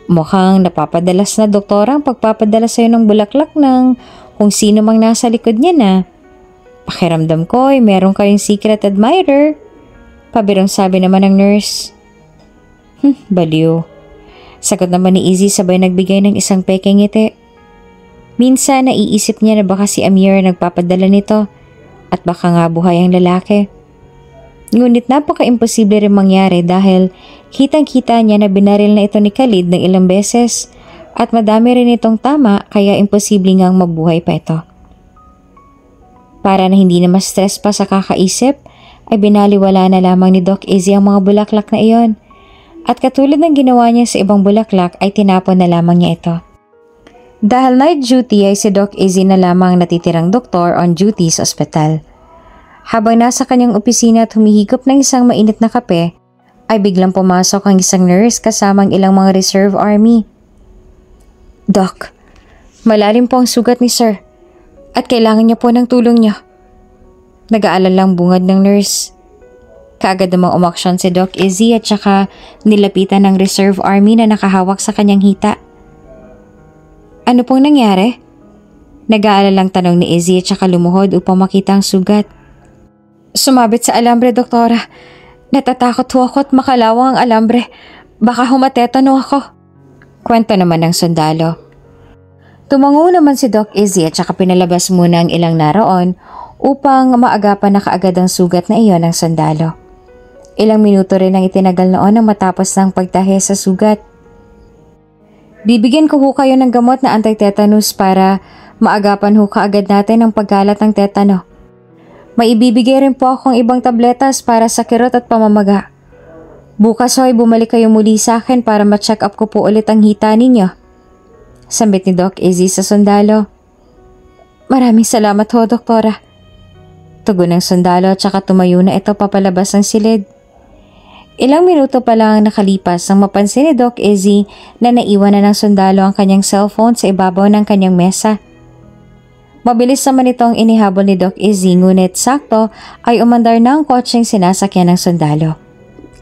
Mukhang napapadalas na doktora ang pagpapadala sa'yo ng bulaklak ng kung sino mang nasa likod niya na. Pakiramdam ko ay meron kayong secret admirer. Pabirong sabi naman ng nurse. Baliw. Sagot naman ni Izzy sabay nagbigay ng isang pekeng ngiti. Minsan naiisip niya na baka si Amir nagpapadala nito at baka nga buhay ang lalaki. Ngunit napaka-imposible rin mangyari dahil kitang-kita niya na binaril na ito ni Khalid ng ilang beses at madami rin itong tama kaya imposible ngang mabuhay pa ito. Para na hindi na ma-stress pa sa kakaisip ay binaliwala na lamang ni Doc Izzy ang mga bulaklak na iyon at katulad ng ginawa niya sa ibang bulaklak ay tinapon na lamang niya ito. Dahil night duty ay si Doc Izzy na lamang natitirang doktor on duty sa ospital. Habang nasa kanyang opisina at humihigop ng isang mainit na kape, ay biglang pumasok ang isang nurse kasamang ilang mga reserve army. Doc, malalim po ang sugat ni Sir at kailangan niya po ng tulong niya. Nag-aalalang bungad ng nurse. Kaagad namang umaksyon si Doc Izzy at saka nilapitan ng reserve army na nakahawak sa kanyang hita. Ano pong nangyari? Nag-aalalang tanong ni Izzy at saka lumuhod upang makita ang sugat. Sumabit sa alambre, doktora. Natatakot ho ako at makalawang ang alambre. Baka humatetano ako. Kwento naman ng sundalo. Tumango naman si Doc Izzy at saka pinalabas muna ang ilang naroon upang maagapan na kaagad ang sugat na iyon ng sundalo. Ilang minuto rin ang itinagal noon nang matapos ng pagtahe sa sugat. Bibigyan ko ho kayo ng gamot na anti-tetanus para maagapan ho kaagad natin ang pagkalat ng tetano. May ibibigay rin po akong ibang tabletas para sa kirot at pamamaga. Bukas ho'y bumalik kayo muli sa akin para ma-check up ko po ulit ang hita ninyo. Sambit ni Doc Izzy sa sundalo. Maraming salamat ho, doktora. Tugon ng sundalo at saka tumayo na ito papalabas ng silid. Ilang minuto pa lang nakalipas nang mapansin ni Doc Izzy na naiwan na ng sundalo ang kanyang cellphone sa ibabaw ng kanyang mesa. Mabilis naman itong inihabol ni Doc Izzy ngunit sakto ay umandar na ang kotseng sinasakyan ng sundalo.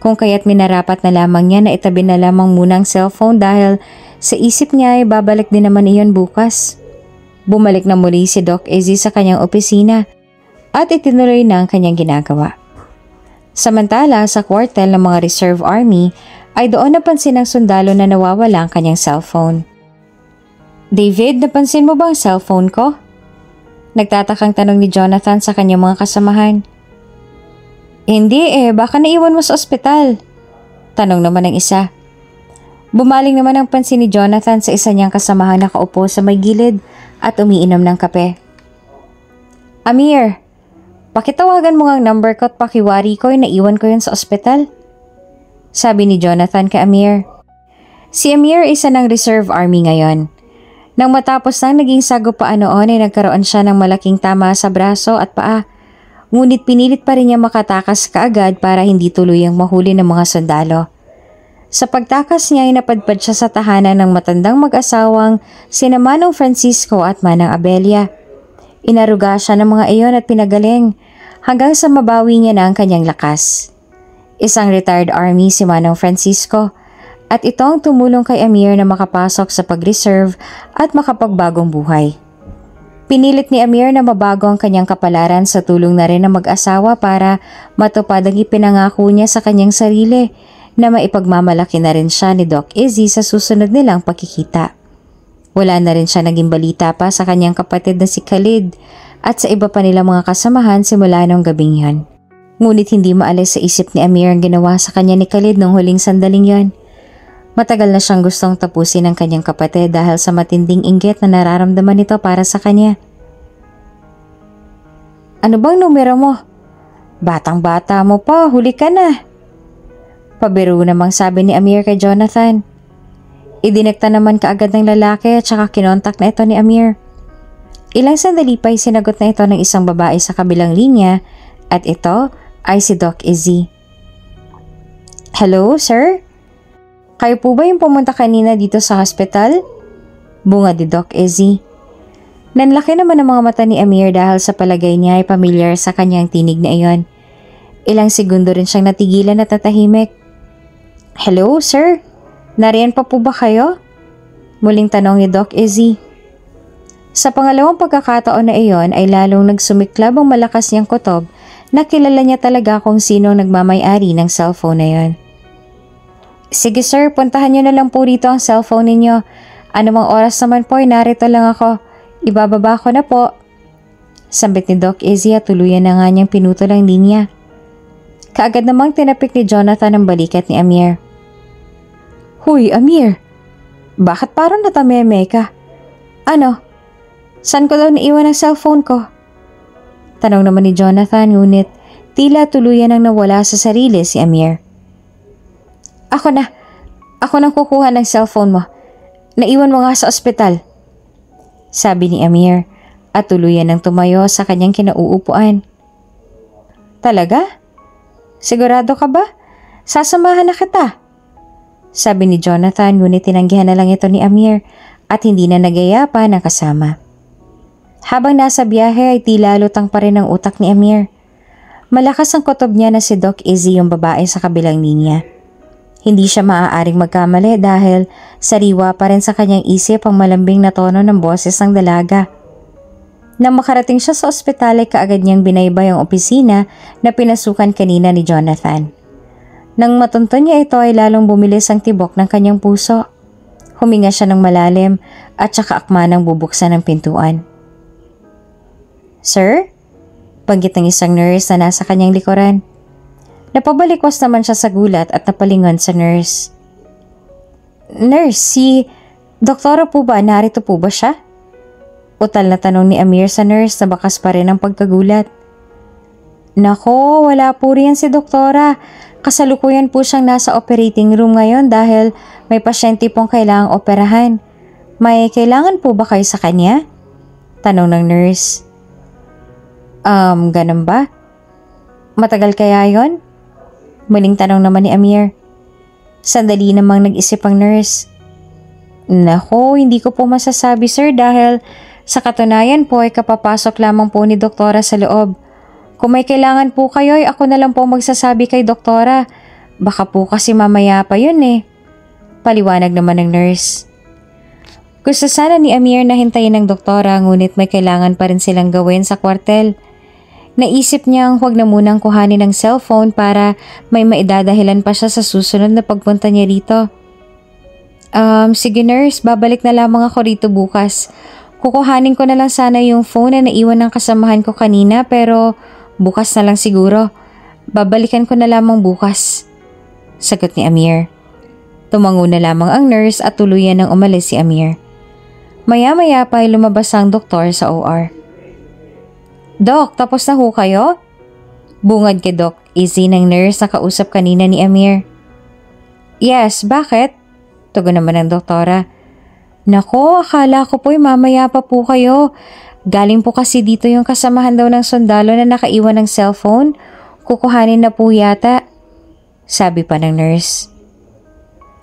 Kung kaya't minarapat na lamang niya na itabi na lamang muna ang cellphone dahil sa isip niya ay babalik din naman iyon bukas. Bumalik na muli si Doc Izzy sa kanyang opisina at itinuloy na ang kanyang ginagawa. Samantala sa kwartel ng mga reserve army ay doon napansin ng sundalo na nawawala ang kanyang cellphone. David, napansin mo ba ang cellphone ko? Nagtatakang tanong ni Jonathan sa kanyang mga kasamahan. Hindi baka naiwan mo sa ospital. Tanong naman ng isa. Bumaling naman ang pansin ni Jonathan sa isa niyang kasamahang nakaupo sa may gilid at umiinom ng kape. Amir, pakitawagan mo ang number ko at pakiwari ko, naiwan ko yun sa ospital. Sabi ni Jonathan kay Amir. Si Amir isa ng reserve army ngayon. Nang matapos nang naging sagupaan noon ay nagkaroon siya ng malaking tama sa braso at paa. Ngunit pinilit pa rin niya makatakas kaagad para hindi tuluyang mahuli ng mga sundalo. Sa pagtakas niya ay napadpad siya sa tahanan ng matandang mag-asawang sina Manong Francisco at Manang Abelia. Inaruga siya ng mga iyon at pinagaling hanggang sa mabawi niya na ang kanyang lakas. Isang retired army si Manong Francisco at ito ang tumulong kay Amir na makapasok sa pag-reserve at makapagbagong buhay. Pinilit ni Amir na mabago ang kanyang kapalaran sa tulong na rin ng mag-asawa para matupad ang ipinangako niya sa kanyang sarili na maipagmamalaki na rin siya ni Doc Izzy sa susunod nilang pagkikita. Wala na rin siya naging balita pa sa kanyang kapatid na si Khalid at sa iba pa nilang mga kasamahan simula nung gabing yon. Ngunit hindi maalis sa isip ni Amir ang ginawa sa kanya ni Khalid nung huling sandaling yon. Matagal na siyang gustong tapusin ang kanyang kapatid dahil sa matinding inggit na nararamdaman nito para sa kanya. Ano bang numero mo? Batang-bata mo pa, huli ka na. Pabiro namang sabi ni Amir kay Jonathan. Idinekta naman kaagad ng lalaki at saka kinontak na ito ni Amir. Ilang sandali pa ay sinagot na ito ng isang babae sa kabilang linya at ito ay si Doc Izzy. Hello, sir? Kayo po ba yung pumunta kanina dito sa hospital? Bunga ni Doc Izzy. Nanlaki naman ang mga mata ni Amir dahil sa palagay niya ay pamilyar sa kanyang tinig na iyon. Ilang segundo rin siyang natigilan at natahimik. Hello, sir? Nariyan pa po ba kayo? Muling tanong ni Doc Izzy. Sa pangalawang pagkakataon na iyon ay lalong nagsumiklab ang malakas niyang kutob na kilala niya talaga kung sino ang nagmamay-ari ng cellphone na iyon. Sige sir, puntahan niyo na lang po rito ang cellphone ninyo. Anumang oras naman po ay narito lang ako. Ibababa ko na po. Sambit ni Doc Izzy at tuluyan na nga niyang pinutol ang linya. Kaagad namang tinapik ni Jonathan ang balikat ni Amir. Huy, Amir! Bakit parang natameme ka? Ano? Saan ko daw naiwan ang cellphone ko? Tanong naman ni Jonathan ngunit tila tuluyan ang nawala sa sarili si Amir. Ako nang kukuha ng cellphone mo. Naiwan mo nga sa ospital. Sabi ni Amir at tuluyan ng tumayo sa kanyang kinauupuan. Talaga? Sigurado ka ba? Sasamahan na kita. Sabi ni Jonathan ngunit tinanggihan na lang ito ni Amir at hindi na nagaya pa ng kasama. Habang nasa biyahe ay tila lutang pa rin ang utak ni Amir. Malakas ang kutob niya na si Doc Izzy yung babae sa kabilang linya. Hindi siya maaaring magkamali dahil sariwa pa rin sa kanyang isip ang malambing na tono ng boses ng dalaga. Nang makarating siya sa ospital ay kaagad niyang binaybay ang opisina na pinasukan kanina ni Jonathan. Nang matunton niya ito ay lalong bumilis ang tibok ng kanyang puso. Huminga siya ng malalim at saka akma nang bubuksan ang pintuan. Sir? Banggit ng isang nurse na nasa kanyang likuran. Napabalikwas naman siya sa gulat at napalingon sa nurse. Nurse, si doktora po ba? Narito po ba siya? Utal na tanong ni Amir sa nurse na bakas pa rin ang pagkagulat. Nako, wala po riyan si doktora. Kasalukuyan po siyang nasa operating room ngayon dahil may pasyente pong kailangang operahan. May kailangan po ba kayo sa kanya? Tanong ng nurse. Ganun ba? Matagal kaya yon? Muling tanong naman ni Amir. Sandali namang nag-isip ang nurse. Nako, hindi ko po masasabi sir dahil sa katunayan po ay kapapasok lamang po ni doktora sa loob. Kung may kailangan po kayo ay ako na lang po magsasabi kay doktora. Baka po kasi mamaya pa yun eh. Paliwanag naman ng nurse. Gusto sana ni Amir na hintayin ng doktora ngunit may kailangan pa rin silang gawin sa kwartel. Naisip niyang huwag na munang kuhanin ng cellphone para may maidadahilan pa siya sa susunod na pagpunta niya rito. Sige nurse, babalik na lamang ako rito bukas. Kukuhanin ko na lang sana yung phone na naiwan ng kasamahan ko kanina pero bukas na lang siguro. Babalikan ko na lamang bukas. Sagot ni Amir. Tumango na lamang ang nurse at tuluyan ng umalis si Amir. Maya-maya pa ay lumabas ang doktor sa OR. Doc, tapos na ho kayo? Bungad kay Doc Izzy ng nurse na kausap kanina ni Amir. Yes, bakit? Tugon naman ng doktora. Nako, akala ko po'y mamaya pa po kayo. Galing po kasi dito yung kasamahan daw ng sundalo na nakaiwan ng cellphone. Kukuhanin na po yata. Sabi pa ng nurse.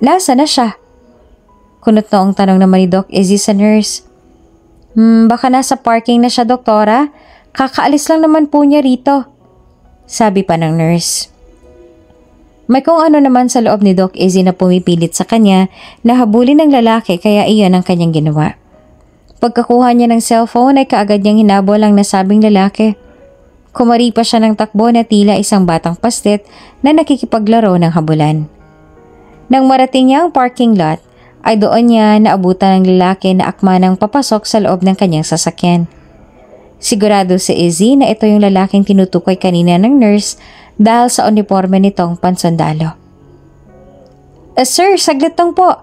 Nasa na siya? Kunot na ang tanong naman ni Doc Izzy sa nurse. Baka nasa parking na siya, doktora. Kakaalis lang naman po niya rito. Sabi pa ng nurse. May kung ano naman sa loob ni Doc Izzy na pumipilit sa kanya na habulin ng lalaki kaya iyon ang kanyang ginawa. Pagkakuha niya ng cellphone ay kaagad niyang hinabol ang nasabing lalaki. Kumari pa siya ng takbo na tila isang batang pastet na nakikipaglaro ng habulan. Nang marating niya ang parking lot, ay doon niya naabutan ng lalaki na akma ng papasok sa loob ng kanyang sasakyan. Sigurado si Izzy na ito yung lalaking tinutukoy kanina ng nurse dahil sa uniforme nitong pansundalo. Sir, saglit lang po.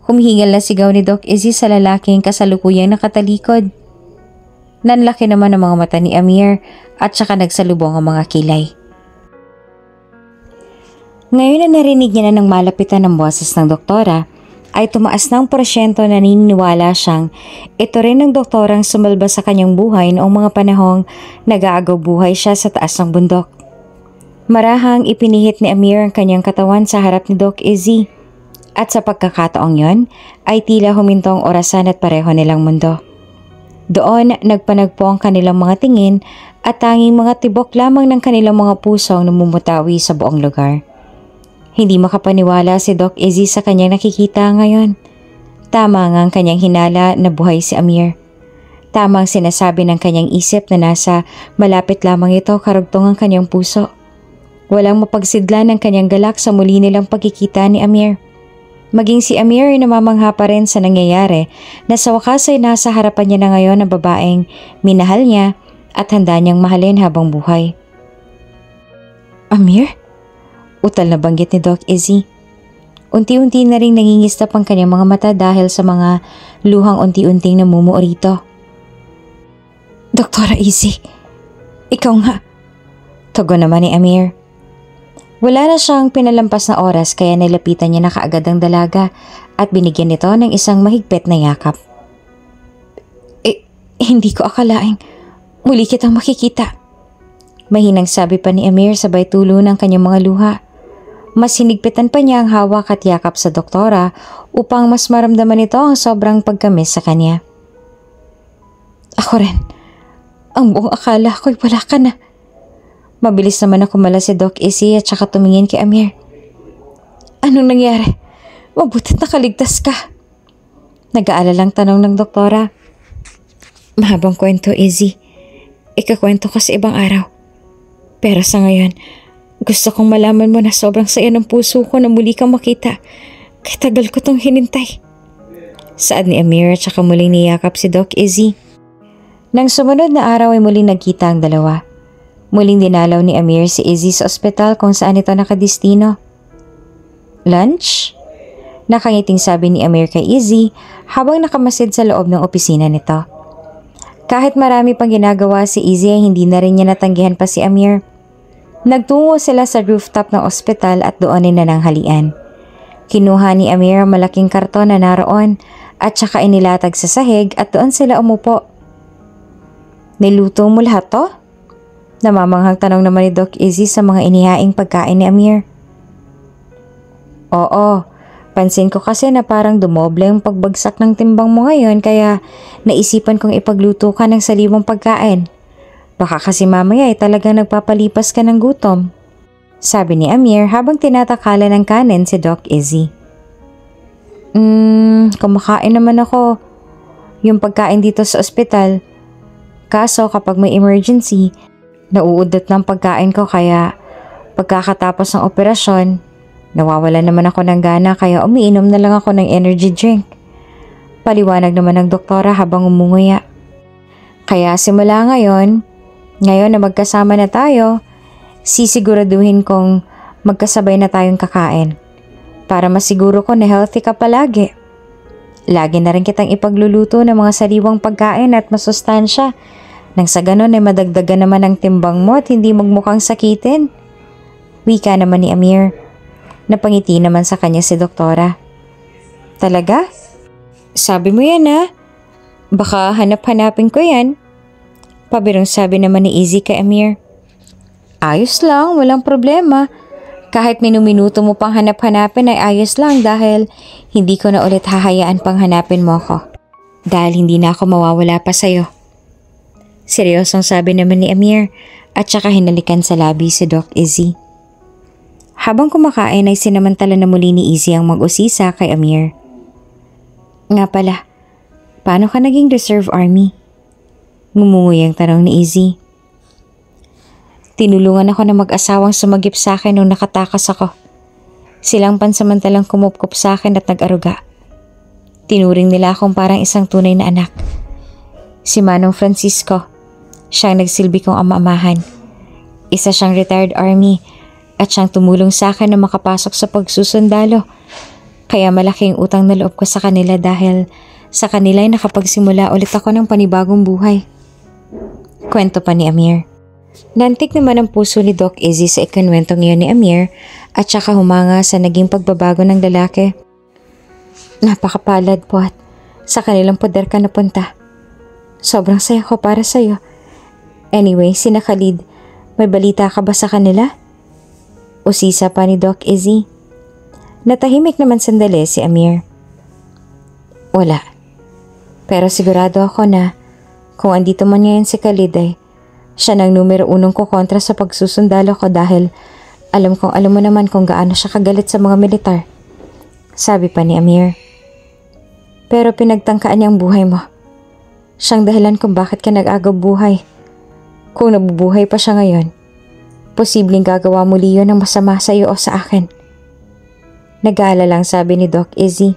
Humihingal na sigaw ni Doc Izzy sa lalaking kasalukuyang nakatalikod. Nanlaki naman ang mga mata ni Amir at saka nagsalubong ang mga kilay. Ngayon na narinig niya na ng malapitan ng boses ng doktora, ay tumaas ng porsyento na naniniwala siyang ito rin ang doktorang sumalba sa kanyang buhay noong mga panahong nag-aagaw buhay siya sa taas ng bundok. Marahang ipinihit ni Amir ang kanyang katawan sa harap ni Doc Izzy at sa pagkakataong yon ay tila huminto ang orasan at pareho nilang mundo. Doon nagpanagpo ang kanilang mga tingin at tanging mga tibok lamang ng kanilang mga puso ang namumutawi sa buong lugar. Hindi makapaniwala si Doc Izzy sa kanyang nakikita ngayon. Tama nga ang kanyang hinala na buhay si Amir. Tama ang sinasabi ng kanyang isip na nasa malapit lamang ito karugtong ang kanyang puso. Walang mapagsidlan ng kanyang galak sa muli nilang pagkikita ni Amir. Maging si Amir ay namamangha pa rin sa nangyayari na sa wakas ay nasa harapan niya na ngayon ang babaeng minahal niya at handa niyang mahalin habang buhay. Amir? Utal na banggit ni Doc Izzy. Unti-unti na rin nangingislap ang kanyang mga mata dahil sa mga luhang unti-unting namumuo rito. Doktora Izzy, ikaw nga. Tugon naman ni Amir. Wala na siyang pinalampas na oras kaya nilapitan niya na kaagad ang dalaga at binigyan nito ng isang mahigpit na yakap. Hindi ko akalaing muli kitang makikita. Mahinang sabi pa ni Amir sabay tulo ng kanyang mga luha. Mas hinigpitan pa niya ang hawak at yakap sa doktora upang mas maramdaman nito ang sobrang pagkamis sa kanya. Ako rin. Ang buong akala ko'y wala ka na. Mabilis naman na kumala si Doc Izzy at saka tumingin kay Amir. Anong nangyari? Mabuti't nakaligtas ka. Nag-aalalang tanong ng doktora. Mahabang kwento, Izzy. Ikakwento ko sa ibang araw. Pero sa ngayon, gusto kong malaman mo na sobrang saya ng puso ko na muli kang makita. Kaya tagal ko tong hinintay. Saad ni Amir at saka muling niyakap si Doc Izzy. Nang sumunod na araw ay muling nagkita ang dalawa. Muling dinalaw ni Amir si Izzy sa ospital kung saan ito nakadistino. Lunch? Nakangiting sabi ni Amir kay Izzy habang nakamasid sa loob ng opisina nito. Kahit marami pang ginagawa si Izzy ay hindi na rin niya natanggihan pa si Amir. Nagtungo sila sa rooftop ng ospital at doon ay nananghalian. Kinuha ni Amir ang malaking karton na naroon at saka inilatag sa sahig at doon sila umupo. Niluto mo lahat to? Namamanghang tanong naman ni Doc Izzy sa mga inihaing pagkain ni Amir. Oo, pansin ko kasi na parang dumoble ang pagbagsak ng timbang mo ngayon kaya naisipan kong ipagluto ka ng sariwang pagkain. Baka kasi mamaya ay talagang nagpapalipas ka ng gutom. Sabi ni Amir habang tinatakala ng kanin si Doc Izzy. Kumakain naman ako. Yung pagkain dito sa ospital. Kaso kapag may emergency, nauudot ng pagkain ko kaya pagkakatapos ng operasyon, nawawala naman ako ng gana kaya umiinom na lang ako ng energy drink. Paliwanag naman ng doktora habang umunguya. Kaya simula ngayon na magkasama na tayo, sisiguraduhin kong magkasabay na tayong kakain para masiguro ko na healthy ka palagi. Lagi na rin kitang ipagluluto ng mga sariwang pagkain at masustansya Nang sa ganon ay madagdagan naman ang timbang mo at hindi magmukhang sakitin. Wika naman ni Amir. Napangiti naman sa kanya si doktora. Talaga? Sabi mo yan ha? Baka hanap-hanapin ko yan. Pabirong sabi naman ni Izzy kay Amir. Ayos lang, walang problema. Kahit minuminuto mo pang hanap-hanapin ay ayos lang dahil hindi ko na ulit hahayaan pang hanapin mo ko. Dahil hindi na ako mawawala pa sa'yo. Seryosong sabi naman ni Amir at saka hinalikan sa labi si Doc Izzy. Habang kumakain ay sinamantala na muli ni Izzy ang mag-usisa kay Amir. Nga pala, paano ka naging reserve army? Ngumunguy ang tanong ni Izzy. Tinulungan ako ng mag-asawang sumagip sa akin nung nakatakas ako. Silang pansamantalang kumupkup sa akin at nag-aruga. Tinuring nila akong parang isang tunay na anak. Si Manong Francisco, siyang nagsilbi kong ama-amahan. Isa siyang retired army at siyang tumulong sa akin na makapasok sa pagsusundalo. Kaya malaking utang na loob ko sa kanila dahil sa kanila ay nakapagsimula ulit ako ng panibagong buhay. Kwento pa ni Amir. Nantik naman ang puso ni Doc Izzy sa ikinwentong iyon ni Amir at saka humanga sa naging pagbabago ng lalaki. Napakapalad po at sa kanilang poder ka napunta. Sobrang saya ko para sa'yo. Anyway, sina Khalid, may balita ka ba sa kanila? Usisa pa ni Doc Izzy. Natahimik naman sandali si Amir. Wala. Pero sigurado ako na kung andito man ngayon si Khalid ay siya nang numero unong ko kontra sa pagsusundalo ko dahil alam mo naman kung gaano siya kagalit sa mga militar. Sabi pa ni Amir. Pero pinagtangkaan niya ang buhay mo. Siyang dahilan kung bakit ka nag-agaw buhay. Kung nabubuhay pa siya ngayon, posibleng gagawa muli yun ng masama sa iyo o sa akin. Nag-aalalang sabi ni Doc Izzy.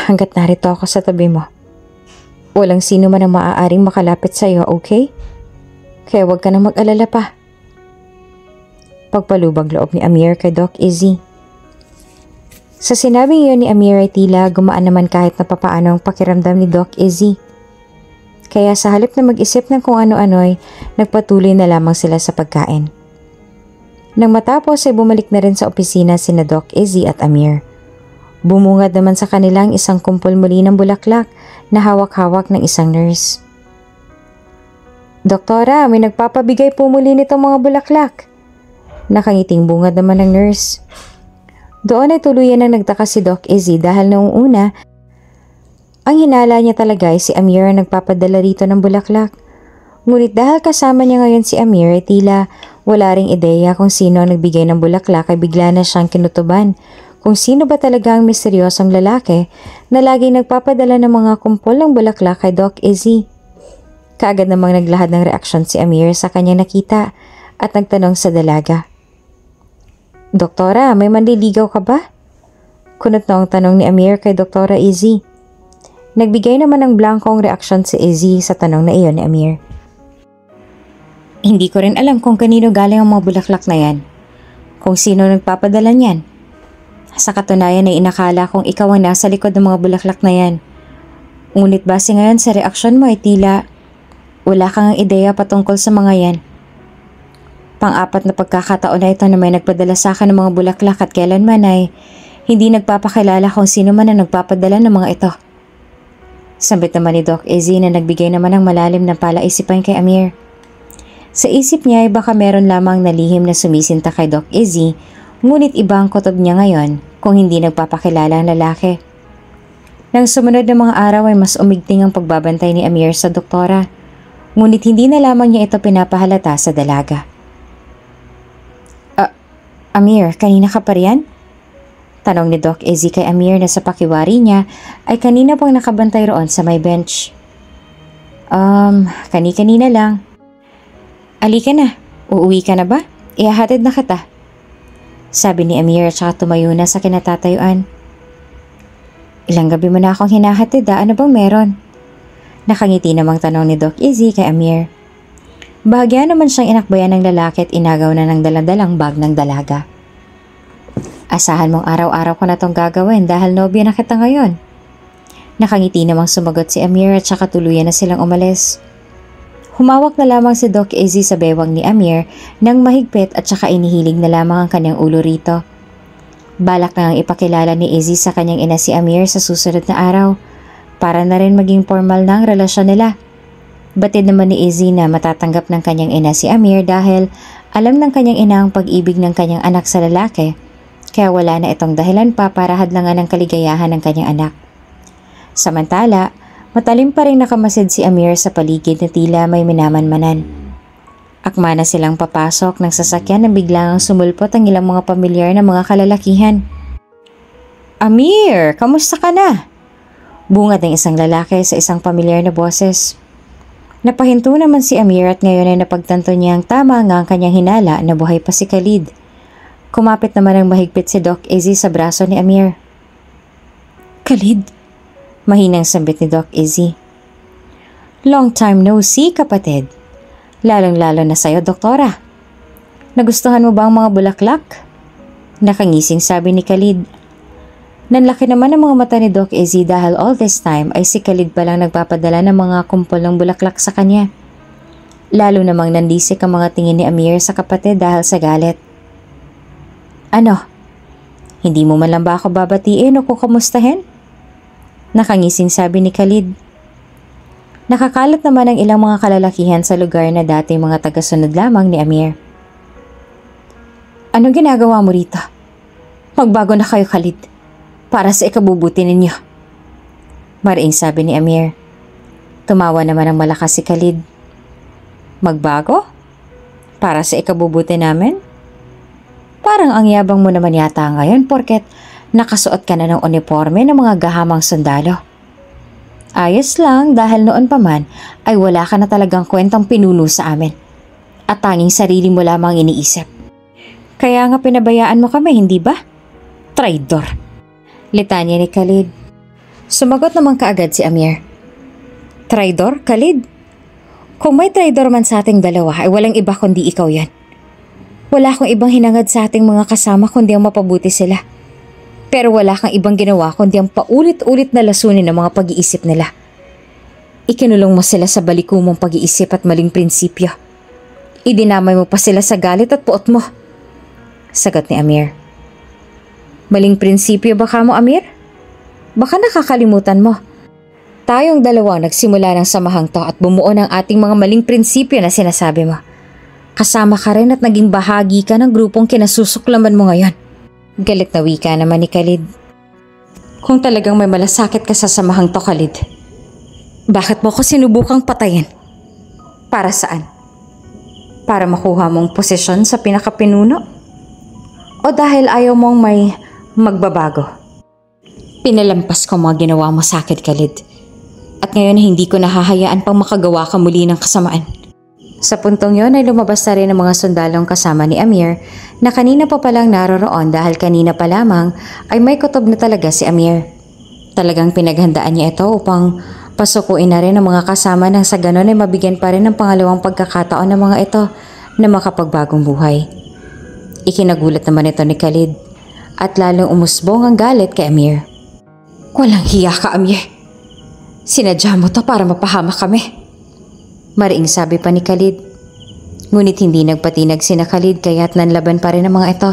Hanggat narito ako sa tabi mo, walang sino man ang maaaring makalapit sa iyo, okay? Kaya huwag ka na mag-alala pa. Pagpalubag loob ni Amir kay Doc Izzy. Sa sinabing iyon ni Amir ay tila gumaan naman kahit na papaano ang pakiramdam ni Doc Izzy. Kaya sa halip na mag-isip ng kung ano-ano ay nagpatuloy na lamang sila sa pagkain. Nang matapos ay bumalik na rin sa opisina sina Doc Izzy at Amir. Bumungad naman sa kanilang isang kumpol muli ng bulaklak na hawak-hawak ng isang nurse. Doktora, may nagpapabigay po muli nitong mga bulaklak. Nakangiting bungad naman ng nurse. Doon ay tuluyan ang nagtaka si Doc Izzy dahil noong una, ang hinala niya talaga ay si Amir ang nagpapadala rito ng bulaklak. Ngunit dahil kasama niya ngayon si Amir ay tila wala ring ideya kung sino ang nagbigay ng bulaklak ay bigla na siyang kinutuban kung sino ba talaga ang misteryosong lalaki na laging nagpapadala ng mga kumpol ng bulaklak kay Doc Izzy. Kaagad namang naglahad ng reaksyon si Amir sa kanyang nakita at nagtanong sa dalaga. Doktora, may manliligaw ka ba? Kunot na ang tanong ni Amir kay Doktora Izzy. Nagbigay naman ng blankong reaksyon si Izzy sa tanong na iyon ni Amir. Hindi ko rin alam kung kanino galing ang mga bulaklak na yan. Kung sino nagpapadala niyan. Sa katunayan ay inakala kong ikaw ang nasa likod ng mga bulaklak na yan. Ngunit base ngayon sa reaksyon mo ay tila wala kang ideya patungkol sa mga yan. Pang-apat na pagkakataon na ito na may nagpadala sa akin ng mga bulaklak at kailanman ay hindi nagpapakilala kung sino man ang nagpapadala ng mga ito. Sambit naman ni Doc Izzy na nagbigay naman ng malalim na palaisipan kay Amir. Sa isip niya ay baka meron lamang na lihim na sumisinta kay Doc Izzy, ngunit iba ang kutob niya ngayon kung hindi nagpapakilala ang lalaki. Nang sumunod na mga araw ay mas umigting ang pagbabantay ni Amir sa doktora, ngunit hindi na lamang niya ito pinapahalata sa dalaga. Amir, kanina ka pa riyan? Tanong ni Doc Izzy kay Amir na sa pakiwari niya ay kanina pang nakabantay roon sa may bench. Kani-kanina lang. Alika na, uuwi ka na ba? Ihahatid na kita. Sabi ni Amir at saka tumayo na sa kinatatayuan. Ilang gabi mo na akong hinahatid ano bang meron? Nakangiti namang tanong ni Doc Izzy kay Amir. Bahagya naman siyang inakbayan ng lalaki at inagaw na ng daladalang bag ng dalaga. Asahan mong araw-araw ko na tong gagawin dahil nobya na kita ngayon. Nakangiti namang sumagot si Amir at saka tuluyan na silang umalis. Humawak na lamang si Doc Izzy sa bewang ni Amir nang mahigpit at saka inihilig na lamang ang kanyang ulo rito. Balak na ang ipakilala ni Izzy sa kanyang ina si Amir sa susunod na araw para na rin maging formal na ang relasyon nila. Batid naman ni Izzy na matatanggap ng kanyang ina si Amir dahil alam ng kanyang ina ang pag-ibig ng kanyang anak sa lalaki, kaya wala na itong dahilan pa para hadlangan ang kaligayahan ng kanyang anak. Samantala, matalim pa rin nakamasid si Amir sa paligid na tila may minamanmanan. Akma na silang papasok ng sasakyan nang biglang sumulpot ang ilang mga pamilyar na mga kalalakihan. "Amir, kamusta ka na?" Bungad ng isang lalaki sa isang pamilyar na boses. Napahinto naman si Amir at ngayon ay napagtanto niyang tama nga ang kanyang hinala na buhay pa si Khalid. Kumapit naman ang mahigpit si Doc Izzy sa braso ni Amir. "Khalid?" Mahinang sambit ni Doc Izzy. "Long time no see, kapatid. Lalong-lalo na sa'yo, doktora. Nagustuhan mo ba ang mga bulaklak?" Nakangising sabi ni Khalid. Nanlaki naman ang mga mata ni Doc Izzy dahil all this time ay si Khalid palang nagpapadala ng mga kumpol ng bulaklak sa kanya. Lalo namang nandisik ang mga tingin ni Amir sa kapatid dahil sa galit. "Ano? Hindi mo man lang ba ako babatiin o kukumustahin?" Nakangising sabi ni Khalid. Nakakalat naman ang ilang mga kalalakihan sa lugar na dati mga tagasunod lamang ni Amir. "Anong ginagawa mo rito? Magbago na kayo, Khalid, para sa ikabubuti ninyo." Mariing sabi ni Amir. Tumawa naman ang malakas si Khalid. "Magbago? Para sa ikabubuti namin? Parang ang yabang mo naman yata ngayon porket nakasuot ka na ng uniforme ng mga gahamang sundalo. Ayos lang dahil noon pa man ay wala ka na talagang kwentang pinuno sa amin at tanging sarili mo lamang iniisip. Kaya nga pinabayaan mo kami, hindi ba? Traidor." Litanya ni Khalid. Sumagot naman kaagad si Amir. "Traidor, Khalid? Kung may traidor man sa ating dalawa ay walang iba kundi ikaw yan. Wala akong ibang hinangad sa ating mga kasama kundi ang mapabuti sila. Pero wala kang ibang ginawa kundi ang paulit-ulit na lasunin ng mga pag-iisip nila. Ikinulong mo sila sa baliko mong pag-iisip at maling prinsipyo. Idinamay mo pa sila sa galit at puot mo." Sagot ni Amir. "Maling prinsipyo ba ka mo, Amir? Baka nakakalimutan mo. Tayong dalawa nagsimula ng samahang to at bumuo ng ating mga maling prinsipyo na sinasabi mo. Kasama ka rin at naging bahagi ka ng grupong kinasusuklaman mo ngayon." Galit na wika naman ni Khalid. "Kung talagang may malasakit ka sa samahang to, Khalid, bakit mo ko sinubukang patayin? Para saan? Para makuha mong posisyon sa pinakapinuno? O dahil ayaw mong may magbabago?" Pinalampas ko mga ginawa mo sa akin, Khalid. At ngayon hindi ko nahahayaan pang makagawa ka muli ng kasamaan. Sa puntong yon ay lumabas na rin ang mga sundalong kasama ni Amir na kanina pa palang naroroon dahil kanina pa lamang ay may kutob na talaga si Amir. Talagang pinaghandaan niya ito upang pasukuin na rin ang mga kasama nang sa ganon ay mabigyan pa rin ng pangalawang pagkakataon ng mga ito na makapagbagong buhay. Ikinagulat naman ito ni Khalid at lalong umusbong ang galit kay Amir. "Walang hiya ka, Amir. Sinadya mo to para mapahamak kami." Mariing sabi pa ni Khalid. Ngunit hindi nagpatinag sina Khalid kaya't nanlaban pa rin ang mga ito.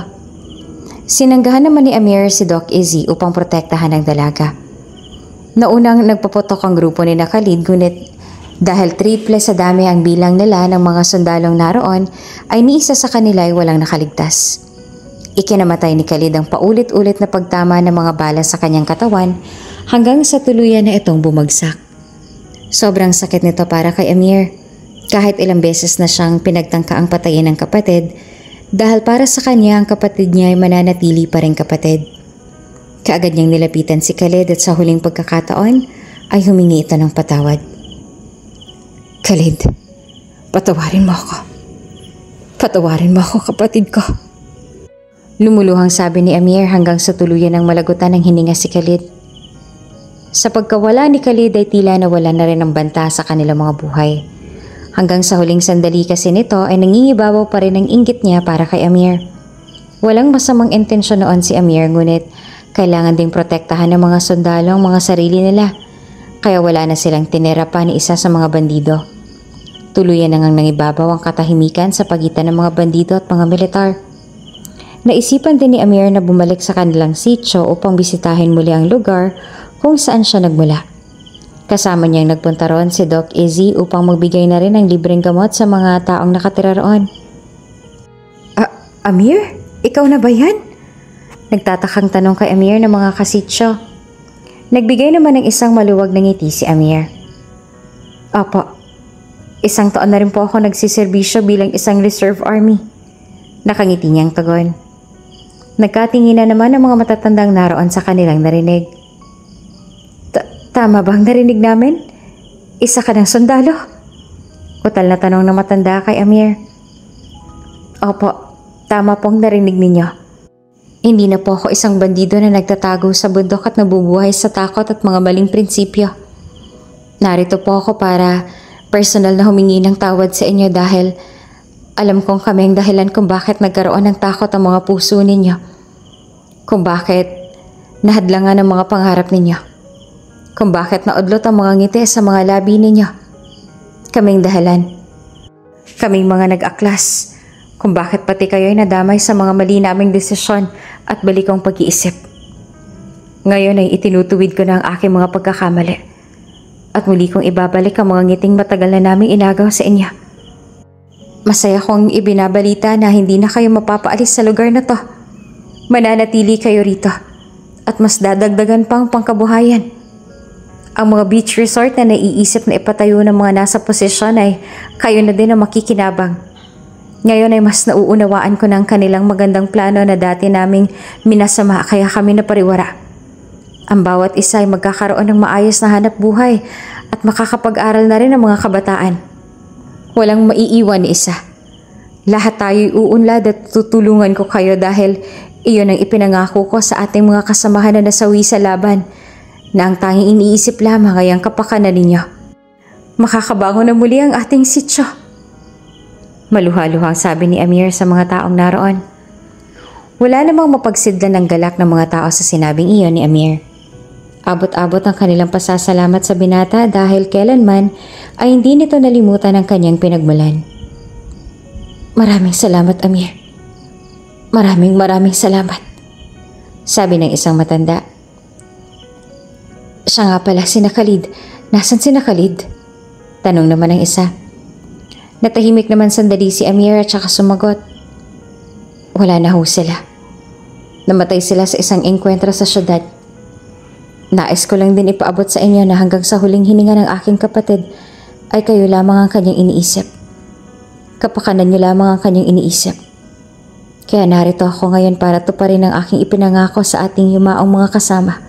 Sinanggahan naman ni Amir si Doc Izzy upang protektahan ang dalaga. Naunang nagpaputok ang grupo ni Khalid ngunit dahil triple sa dami ang bilang nila ng mga sundalong naroon ay ni isa sa kanila ay walang nakaligtas. Ikinamatay ni Khalid ang paulit-ulit na pagtama ng mga bala sa kanyang katawan hanggang sa tuluyan na itong bumagsak. Sobrang sakit nito para kay Amir, kahit ilang beses na siyang pinagtangka ang patayin ng kapatid dahil para sa kanya ang kapatid niya ay mananatili pa rin kapatid. Kaagad niyang nilapitan si Khalid at sa huling pagkakataon ay humingi ito ng patawad. "Khalid, patawarin mo ako. Patawarin mo ako, kapatid ko." Lumuluhang sabi ni Amir hanggang sa tuluyan ng malagutan ng hininga si Khalid. Sa pagkawala ni Khalid ay tila nawala na rin ang banta sa kanilang mga buhay. Hanggang sa huling sandali kasi nito ay nangingibabaw pa rin ang inggit niya para kay Amir. Walang masamang intensyon noon si Amir ngunit kailangan ding protektahan ng mga sundalo ang mga sarili nila Kaya wala na silang tinira pa ni isa sa mga bandido. Tuluyan na ngang nangibabaw ang katahimikan sa pagitan ng mga bandido at mga militar. Naisipan din ni Amir na bumalik sa kanilang sitio upang bisitahin muli ang lugar kung saan siya nagmula. Kasama niyang nagpunta roon si Doc Izzy upang magbigay na rin ng libreng gamot sa mga taong nakatira roon. Amir? Ikaw na ba yan? Nagtatakang tanong kay Amir ng mga kasityo. Nagbigay naman ng isang maluwag na ngiti si Amir. Opo, isang taon na rin po ako nagsiservisyo bilang isang reserve army. Nakangiti niyang tugon. Nagkatinginan naman ang mga matatandang naroon sa kanilang narinig. Tama bang narinig namin? Isa ka ng sundalo? Utal na tanong ng matanda kay Amir. Opo, tama pong narinig ninyo. Hindi na po ako isang bandido na nagtatago sa bundok at nabubuhay sa takot at mga maling prinsipyo. Narito po ako para personal na humingi ng tawad sa inyo dahil alam kong kami ang dahilan kung bakit nagkaroon ng takot ang mga puso ninyo. Kung bakit nahadlangan ang mga pangarap ninyo. Kung bakit naudlot ang mga ngiti sa mga labi ninyo. Kaming dahilan. Kaming mga nag-aklas. Kung bakit pati kayo'y nadamay sa mga mali naming desisyon at balikong pag-iisip. Ngayon ay itinutuwid ko na ang aking mga pagkakamali at muli kong ibabalik ang mga ngiting matagal na naming inagaw sa inyo. Masaya kong ibinabalita na hindi na kayo mapapaalis sa lugar na to. Mananatili kayo rito at mas dadagdagan pang pangkabuhayan. Ang mga beach resort na naiisip na ipatayo ng mga nasa posisyon ay kayo na din ang makikinabang. Ngayon ay mas nauunawaan ko ng kanilang magandang plano na dati naming minasama kaya kami napariwara. Ang bawat isa ay magkakaroon ng maayos na hanap buhay at makakapag-aral na rin ang mga kabataan. Walang maiiwan ni isa. Lahat tayo'y uunlad at tutulungan ko kayo dahil iyon ang ipinangako ko sa ating mga kasamahan na nasawi sa laban na ang tanging iniisip lamang ay ang kapakanan ninyo. Makakabango na muli ang ating sityo. Maluha-luhang sabi ni Amir sa mga taong naroon. Wala namang mapagsidlan ng galak ng mga tao sa sinabing iyon ni Amir. Abot-abot ang kanilang pasasalamat sa binata dahil kailanman ay hindi nito nalimutan ang kanyang pinagmulan. Maraming salamat, Amir. Maraming salamat. Sabi ng isang matanda. Siya nga pala, si Khalid. Nasaan si Khalid? Tanong naman ng isa. Natahimik naman sandali si Amir at saka sumagot. Wala na ho sila. Namatay sila sa isang engkwentro sa syudad. Nais ko lang din ipaabot sa inyo na hanggang sa huling hininga ng aking kapatid ay kayo lamang ang kanyang iniisip. Kapakanan niyo lamang ang kanyang iniisip. Kaya narito ako ngayon para tuparin ang aking ipinangako sa ating yumaong mga kasama.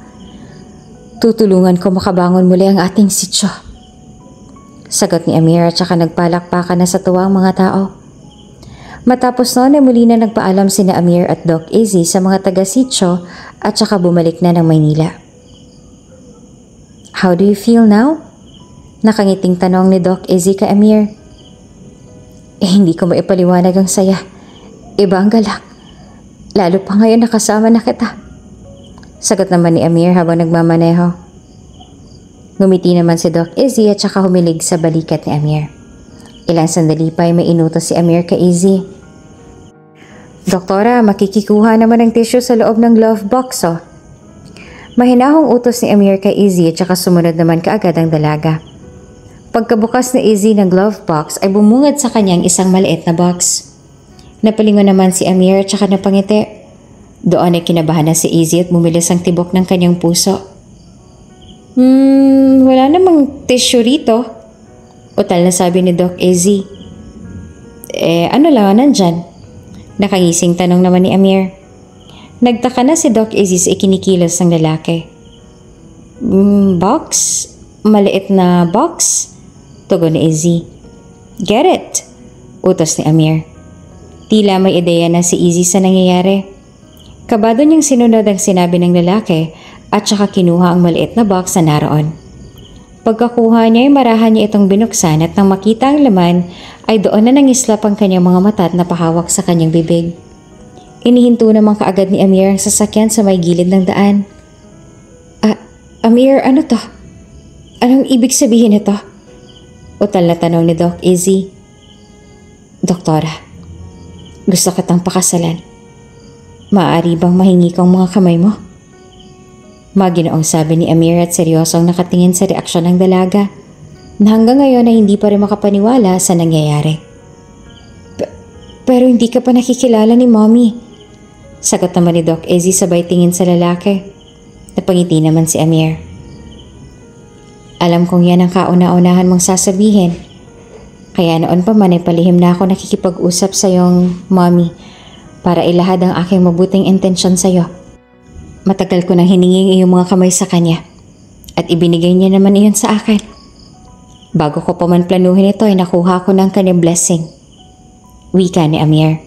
Tutulungan ko makabangon muli ang ating sityo. Sagot ni Amir at saka nagpalakpakan na sa tuwa ang mga tao. Matapos noon ay muli na nagpaalam sina Amir at Doc Izzy sa mga taga-sityo at saka bumalik na ng Maynila. How do you feel now? Nakangiting tanong ni Doc Izzy kay Amir. Hindi ko maipaliwanag ang saya. Iba ang galak. Lalo pa ngayon nakasama na kita. Sagot naman ni Amir habang nagmamaneho. Ngumiti naman si Doc Izzy at saka humilig sa balikat ni Amir. Ilang sandali pa ay may inutos si Amir kay Izzy. Doktora, makikikuha naman ng tissue sa loob ng glove box, oh. Mahinahong utos ni Amir kay Izzy at saka sumunod naman kaagad ang dalaga. Pagkabukas ni Izzy ng glove box ay bumungad sa kanyang isang maliit na box. Napalingon naman si Amir at saka napangiti. Doon ay kinabahan na si Izzy at bumilis ang tibok ng kanyang puso. Wala namang tissue rito. Utal na sabi ni Doc Izzy. Ano lang nandyan? Nakangising tanong naman ni Amir. Nagtaka na si Doc Izzy sa ikinikilos ng lalaki. Box? Maliit na box? Tugon ni Izzy. Get it? Utos ni Amir. Tila may ideya na si Izzy sa nangyayari. Kabado niyang sinunod ang sinabi ng lalaki at saka kinuha ang maliit na box na naroon. Pagkakuha niya ay marahan niya itong binuksan at nang makita ang laman ay doon na nangislap ang kanyang mga mata at napahawak sa kanyang bibig. Inihinto naman kaagad ni Amir ang sasakyan sa may gilid ng daan. Amir, ano to? Anong ibig sabihin nito? Utal na tanong ni Doc Izzy. Doktora, gusto kitang pakasalan. Maaari bang mahingi kong mga kamay mo? Maginoong sabi ni Amir at seryosong nakatingin sa reaksyon ng dalaga na hanggang ngayon ay hindi pa rin makapaniwala sa nangyayari. Pero hindi ka pa nakikilala ni Mommy. Sagot naman ni Doc Izzy sabay tingin sa lalaki. Napangiti naman si Amir. Alam kong yan ang kauna-unahan mong sasabihin. Kaya noon pa man ay palihim na ako nakikipag-usap sa iyong Mommy para ilahad ang aking mabuting intensyon sa iyo. Matagal ko nang hiningin iyong mga kamay sa kanya at ibinigay niya naman iyon sa akin. Bago ko pa man planuhin ito ay nakuha ko ng kanyang blessing. Wika ni Amir.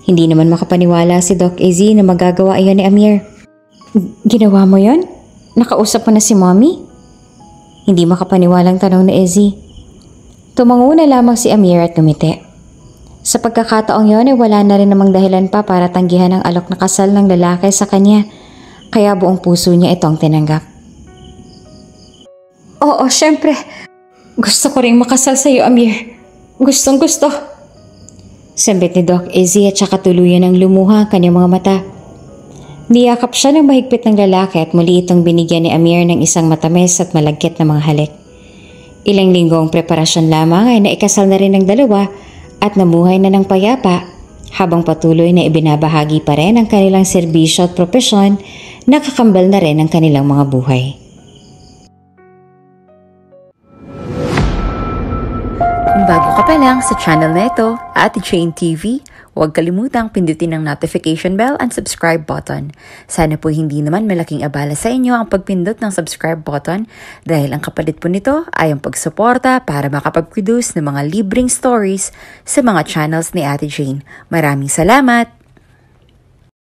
Hindi naman makapaniwala si Doc Izzy na magagawa iyon ni Amir. Ginawa mo yon? Nakausap mo na si Mommy? Hindi makapaniwalang tanong ni Izzy. Tumango na lamang si Amir at ngumiti. Sa pagkakataong yon ay wala na rin namang dahilan pa para tanggihan ang alok na kasal ng lalaki sa kanya, kaya buong puso niya itong tinanggap. Oo, syempre. Gusto ko ring makasal sa iyo, Amir. Gustong gusto. Sambit ni Doc Izzy at saka tuluyan ng lumuha ang kanyang mga mata. Niyakap siya ng mahigpit ng lalaki at muli itong binigyan ni Amir ng isang matamis at malagkit na mga halik. Ilang linggong preparasyon lamang ay naikasal na rin ng dalawa at namuhay na ng payapa habang patuloy na ibinabahagi pa rin ang kanilang serbisyo at propesyon na kakambal na rin ang kanilang mga buhay. Kung bago ka pa lang sa channel na ito, Ate Jane TV, huwag kalimutang pindutin ang notification bell and subscribe button. Sana po hindi naman malaking abala sa inyo ang pagpindot ng subscribe button dahil ang kapalit po nito ay ang pagsuporta para makapag-produce ng mga libreng stories sa mga channels ni Ate Jane. Maraming salamat!